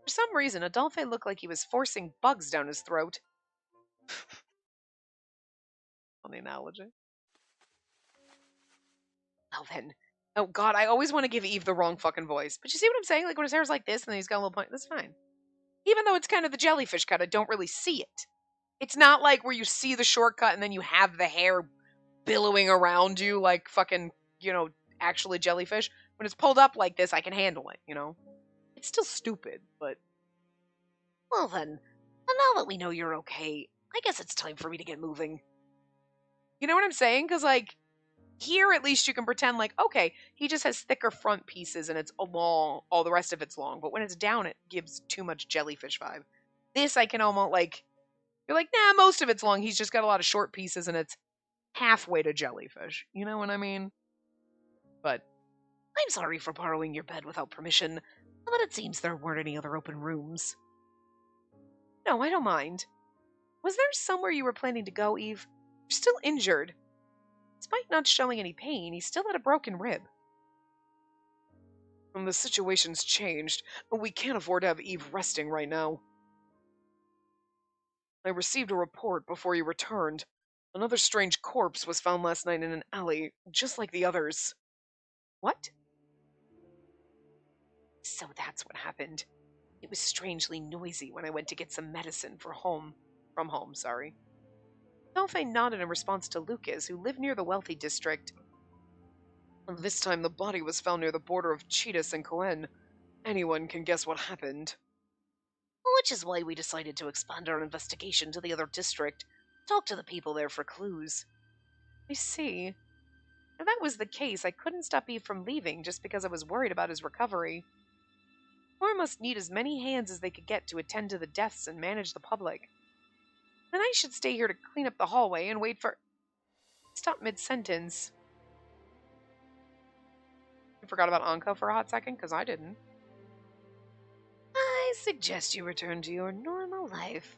For some reason, Adolphe looked like he was forcing bugs down his throat. Funny analogy. Well then. Oh god, I always want to give Eve the wrong fucking voice. But you see what I'm saying? Like when his hair's like this and then he's got a little point. That's fine. Even though it's kind of the jellyfish cut, I don't really see it. It's not like where you see the shortcut and then you have the hair billowing around you like fucking, actually jellyfish. When it's pulled up like this, I can handle it, It's still stupid, but... Well then, and now that we know you're okay, I guess it's time for me to get moving. You know what I'm saying? Because, like, here at least you can pretend like, okay, he just has thicker front pieces and it's long, all the rest of it's long. But when it's down, it gives too much jellyfish vibe. This I can almost, like, you're like, nah, most of it's long. He's just got a lot of short pieces and it's halfway to jellyfish. You know what I mean? But I'm sorry for borrowing your bed without permission, but it seems there weren't any other open rooms. No, I don't mind. Was there somewhere you were planning to go, Eve? You're still injured. Despite not showing any pain, he still had a broken rib. The situation's changed, but we can't afford to have Eve resting right now. I received a report before you returned. Another strange corpse was found last night in an alley, just like the others. What? So that's what happened. It was strangely noisy when I went to get some medicine from home. Dolphin nodded in response to Lucas, who lived near the wealthy district. This time the body was found near the border of Cheetahs and Coen. Anyone can guess what happened. Which is why we decided to expand our investigation to the other district. Talk to the people there for clues. I see. If that was the case, I couldn't stop Eve from leaving just because I was worried about his recovery. Or must need as many hands as they could get to attend to the deaths and manage the public. Then I should stay here to clean up the hallway and wait for... Stop mid-sentence. You forgot about Anka for a hot second? Because I didn't. I suggest you return to your normal life.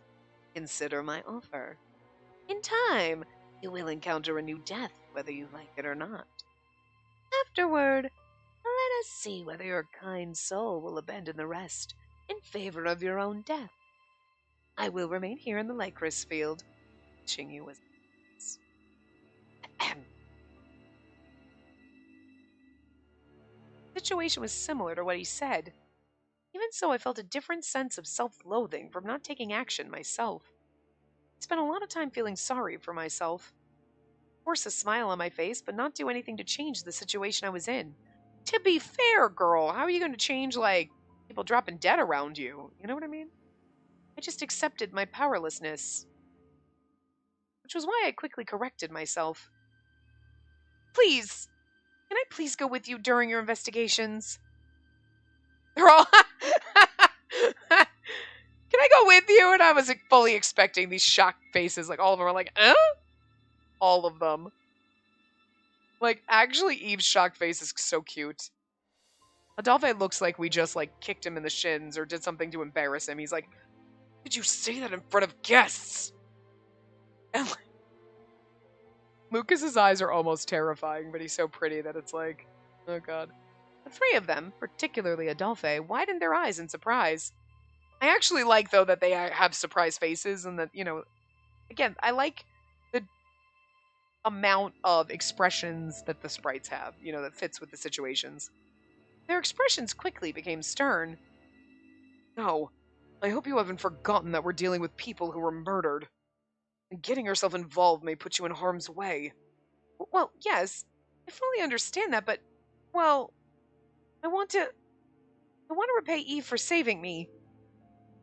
Consider my offer. In time, you will encounter a new death, whether you like it or not. Afterward, let us see whether your kind soul will abandon the rest in favor of your own death. I will remain here in the Lycris field, wishing you was. The situation was similar to what he said. Even so, I felt a different sense of self-loathing from not taking action myself. I spent a lot of time feeling sorry for myself. Force a smile on my face, but not do anything to change the situation I was in. To be fair, girl, how are you going to change, like, people dropping dead around you? You know what I mean? I just accepted my powerlessness. Which was why I quickly corrected myself. Please, can I please go with you during your investigations? They're all... Can I go with you? And I was fully expecting these shocked faces. Like, all of them are like, eh? All of them. Like, actually, Eve's shocked face is so cute. Adolphe looks like we just, like, kicked him in the shins or did something to embarrass him. He's like, did you say that in front of guests? And, like, Lucas's eyes are almost terrifying, but he's so pretty that it's like, oh god. The three of them, particularly Adolphe, widened their eyes in surprise. I actually like, though, that they have surprised faces and that, again, I like the amount of expressions that the sprites have, that fits with the situations. Their expressions quickly became stern. No, I hope you haven't forgotten that we're dealing with people who were murdered. And getting yourself involved may put you in harm's way. Well, yes, I fully understand that, but, well, I want to repay Eve for saving me.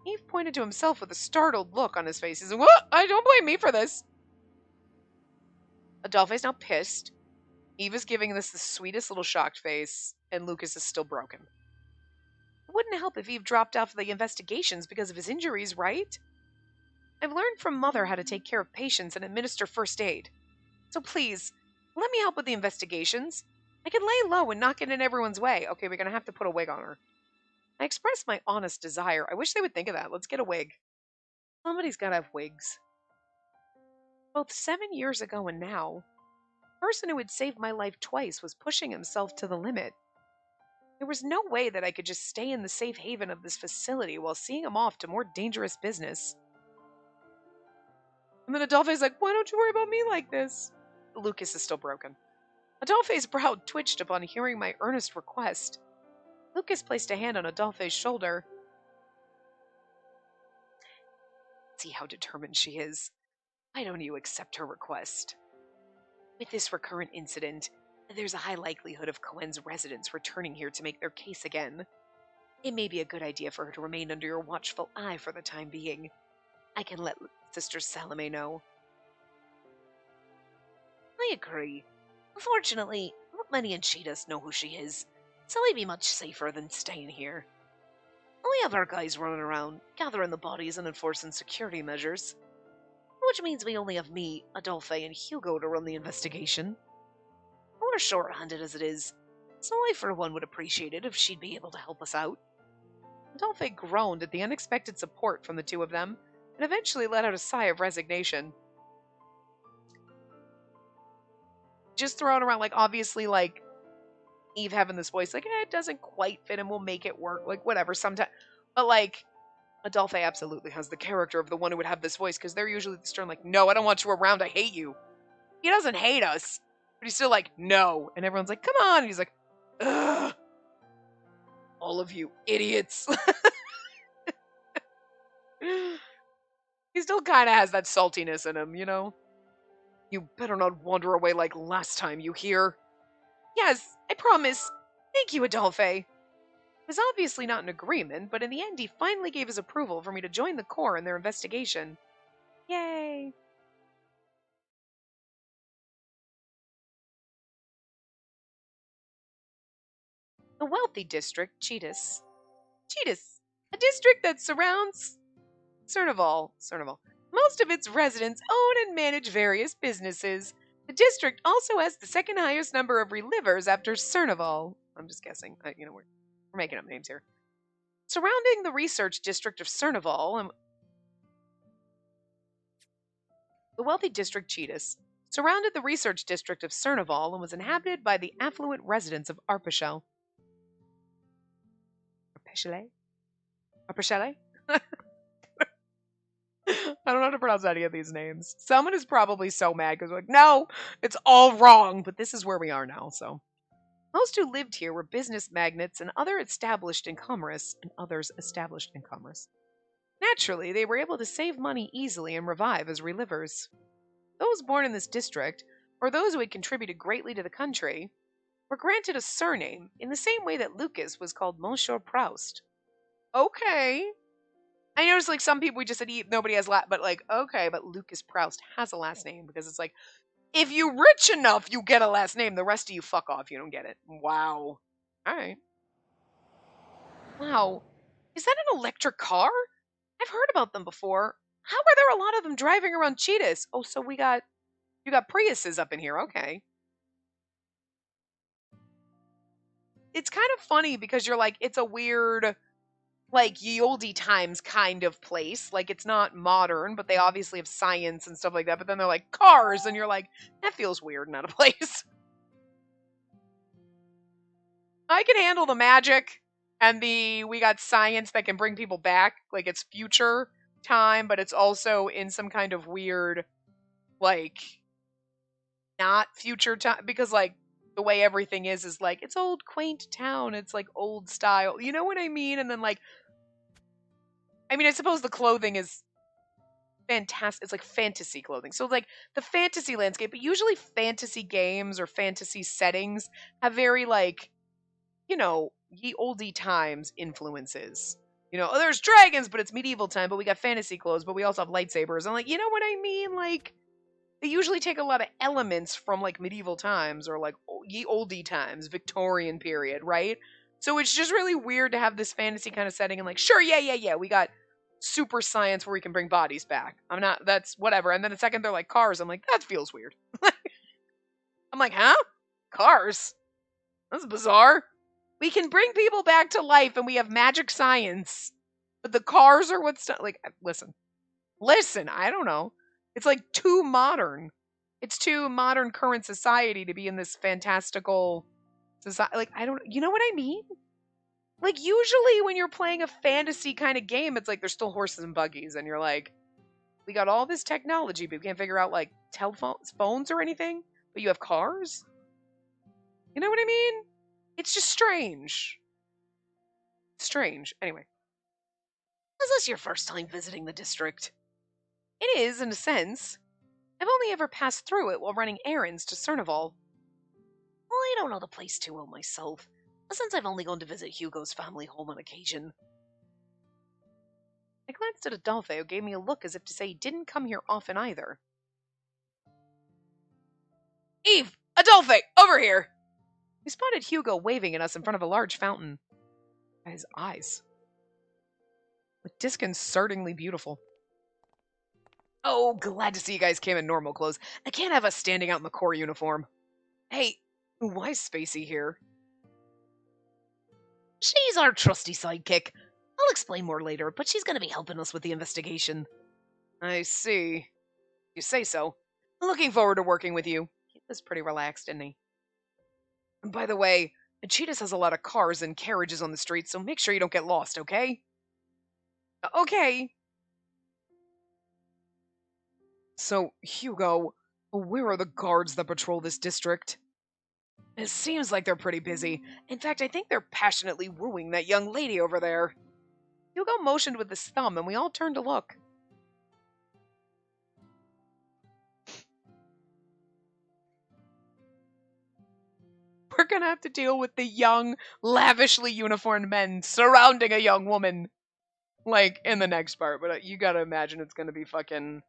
Eve pointed to himself with a startled look on his face. He said, "What? I don't blame me for this." Adolphe's now pissed. Eve is giving this the sweetest little shocked face, and Lucas is still broken. It wouldn't help if Eve dropped off the investigations because of his injuries, right? I've learned from Mother how to take care of patients and administer first aid. So please, let me help with the investigations. I can lay low and not get in everyone's way. Okay, we're going to have to put a wig on her. I expressed my honest desire. I wish they would think of that. Let's get a wig. Somebody's got to have wigs. Both 7 years ago and now, the person who had saved my life twice was pushing himself to the limit. There was no way that I could just stay in the safe haven of this facility while seeing him off to more dangerous business. And then Adolphe's like, why don't you worry about me like this? Lucas is still broken. Adolphe's brow twitched upon hearing my earnest request. Lucas placed a hand on Adolphe's shoulder. See how determined she is. Why don't you accept her request? With this recurrent incident, there's a high likelihood of Cohen's residents returning here to make their case again. It may be a good idea for her to remain under your watchful eye for the time being. I can let Sister Salome know. I agree. Unfortunately, not many in Cheetahs know who she is, so I'd be much safer than staying here. We have our guys running around, gathering the bodies and enforcing security measures. Which means we only have me, Adolphe, and Hugo to run the investigation. We're short-handed as it is, so I for one would appreciate it if she'd be able to help us out. Adolphe groaned at the unexpected support from the two of them, and eventually let out a sigh of resignation. Just throwing around, obviously, Eve having this voice, it doesn't quite fit and we'll make it work, whatever, sometimes. But, Adolphe absolutely has the character of the one who would have this voice, because they're usually the stern, no, I don't want you around, I hate you. He doesn't hate us, but he's still no. And everyone's like, come on. And he's like, ugh. All of you idiots. He still kind of has that saltiness in him, you know? You better not wander away like last time, you hear? Yes, I promise. Thank you, Adolphe. He was obviously not in agreement, but in the end he finally gave his approval for me to join the Corps in their investigation. Yay! The wealthy district, Cheetahs. Cheetahs, a district that surrounds Cernaval. Most of its residents own and manage various businesses. The district also has the second highest number of relivers after Cernaval. I'm just guessing. We're making up names here. Surrounding the research district of Cernaval, the wealthy district Cheetahs surrounded the research district of Cernaval and was inhabited by the affluent residents of Arpachel. Arpachele? I don't know how to pronounce any of these names. Someone is probably so mad because no, it's all wrong. But this is where we are now, so. Most who lived here were business magnates and others established in commerce. Naturally, they were able to save money easily and revive as relivers. Those born in this district, or those who had contributed greatly to the country, were granted a surname in the same way that Lucas was called Monsieur Proust. Okay. I noticed, some people we just said nobody has but okay, but Lucas Proust has a last name because it's if you're rich enough, you get a last name. The rest of you fuck off. You don't get it. Wow. All right. Wow. Is that an electric car? I've heard about them before. How are there a lot of them driving around Cheetahs? Oh, so you got Priuses up in here. Okay. It's kind of funny because you're it's a weird, ye olde times kind of place. It's not modern, but they obviously have science and stuff like that. But then they're cars, and you're that feels weird and out of place. I can handle the magic and we got science that can bring people back. It's future time, but it's also in some kind of weird, not future time, because the way everything is it's old quaint town. It's old style. You know what I mean? And then I suppose the clothing is fantastic. It's like fantasy clothing. So like the fantasy landscape, but usually fantasy games or fantasy settings have very like, ye olde times influences. Oh, there's dragons, but it's medieval time, but we got fantasy clothes, but we also have lightsabers. I'm like, you know what I mean? Like, they usually take a lot of elements from like medieval times or like ye olde times, Victorian period, right? So it's just really weird to have this fantasy kind of setting and like, sure, yeah, we got super science where we can bring bodies back. That's whatever. And then the second they're like cars, I'm like, that feels weird. I'm like, huh? Cars? That's bizarre. We can bring people back to life and we have magic science. But the cars are what's like, listen, I don't know. It's like too modern. It's too modern current society to be in this fantastical society. Like, I don't, you know what I mean? Like, usually when you're playing a fantasy kind of game, it's like there's still horses and buggies, and you're like, we got all this technology, but we can't figure out like telephones, phones, or anything. But you have cars? You know what I mean? It's just strange. Strange. Anyway, is this your first time visiting the district? It is, in a sense. I've only ever passed through it while running errands to Cernival. Well, I don't know the place too well myself, since I've only gone to visit Hugo's family home on occasion. I glanced at Adolphe, who gave me a look as if to say he didn't come here often either. Eve! Adolphe! Over here! We spotted Hugo waving at us in front of a large fountain. His eyes were disconcertingly beautiful. Oh, glad to see you guys came in normal clothes. I can't have us standing out in the core uniform. Hey, why is Spacey here? She's our trusty sidekick. I'll explain more later, but she's going to be helping us with the investigation. I see. You say so. Looking forward to working with you. He was pretty relaxed, didn't he? And by the way, Cheetahs has a lot of cars and carriages on the street, so make sure you don't get lost, okay? Okay. So, Hugo, where are the guards that patrol this district? It seems like they're pretty busy. In fact, I think they're passionately wooing that young lady over there. Hugo motioned with his thumb, and we all turned to look. We're gonna have to deal with the young, lavishly uniformed men surrounding a young woman. Like, in the next part, but you gotta imagine it's gonna be fucking...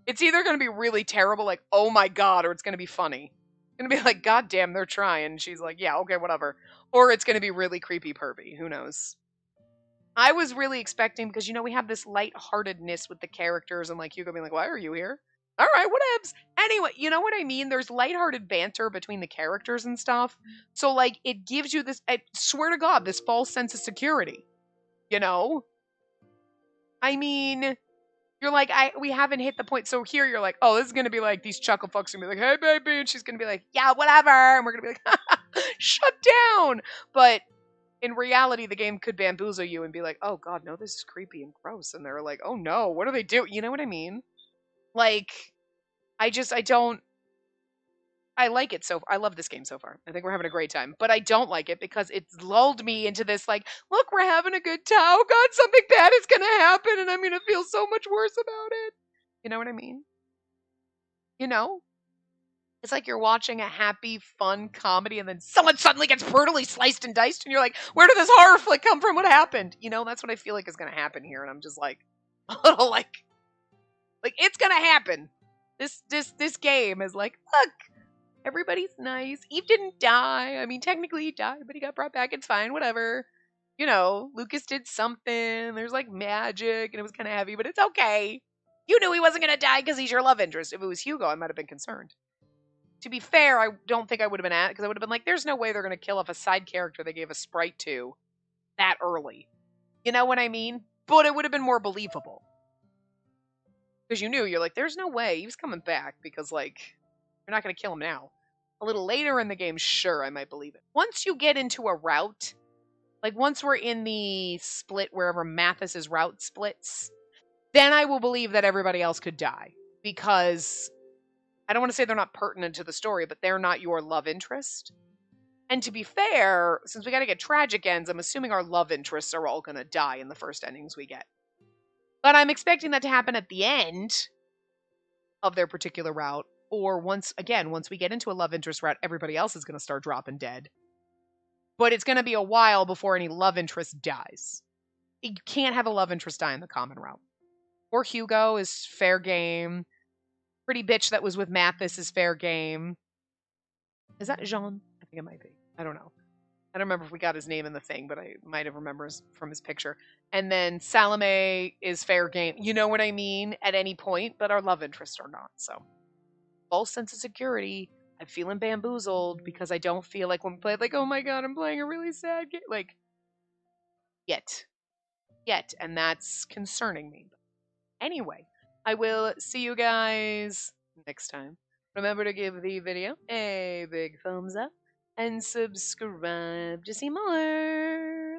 It's either gonna be really terrible, like, oh my god, or it's gonna be funny. It's gonna be like, god damn, they're trying. She's like, yeah, okay, whatever. Or it's gonna be really creepy pervy. Who knows? I was really expecting, because, we have this lightheartedness with the characters, and, like, Hugo being like, why are you here? All right, whatevs. Anyway, you know what I mean? There's lighthearted banter between the characters and stuff. So, like, it gives you this, I swear to God, this false sense of security. I mean, you're like, we haven't hit the point. So here you're like, oh, this is going to be like, these chuckle fucks are going to be like, hey, baby. And she's going to be like, yeah, whatever. And we're going to be like, shut down. But in reality, the game could bamboozle you and be like, oh, God, no, this is creepy and gross. And they're like, oh, no, what do they do? You know what I mean? Like, I like it I love this game so far. I think we're having a great time. But I don't like it because it's lulled me into this, like, look, we're having a good time. Oh, God, something bad is going to happen, and I'm going to feel so much worse about it. You know what I mean? It's like you're watching a happy, fun comedy, and then someone suddenly gets brutally sliced and diced, and you're like, where did this horror flick come from? What happened? That's what I feel like is going to happen here, and I'm just like, a little like it's going to happen. This game is like, look, everybody's nice. Eve didn't die. I mean, technically he died, but he got brought back. It's fine, whatever. Lucas did something. There's like magic, and it was kind of heavy, but it's okay. You knew he wasn't going to die because he's your love interest. If it was Hugo, I might have been concerned. To be fair, I don't think I would have been at, because I would have been like, there's no way they're going to kill off a side character they gave a sprite to that early. You know what I mean? But it would have been more believable. Because you're like, there's no way. He was coming back because, like, you're not going to kill him now. A little later in the game, sure, I might believe it. Once you get into a route, like once we're in the split wherever Mathis's route splits, then I will believe that everybody else could die. Because I don't want to say they're not pertinent to the story, but they're not your love interest. And to be fair, since we got to get tragic ends, I'm assuming our love interests are all going to die in the first endings we get. But I'm expecting that to happen at the end of their particular route. Or once we get into a love interest route, everybody else is going to start dropping dead. But it's going to be a while before any love interest dies. You can't have a love interest die in the common route. Or Hugo is fair game. Pretty bitch that was with Mathis is fair game. Is that Jean? I think it might be. I don't know. I don't remember if we got his name in the thing, but I might have remembered from his picture. And then Salome is fair game. You know what I mean? At any point, but our love interests are not. So, false sense of security. I'm feeling bamboozled because I don't feel like when we play, like, oh my god, I'm playing a really sad game. Like, yet. And that's concerning me. Anyway, I will see you guys next time. Remember to give the video a big thumbs up and subscribe to see more.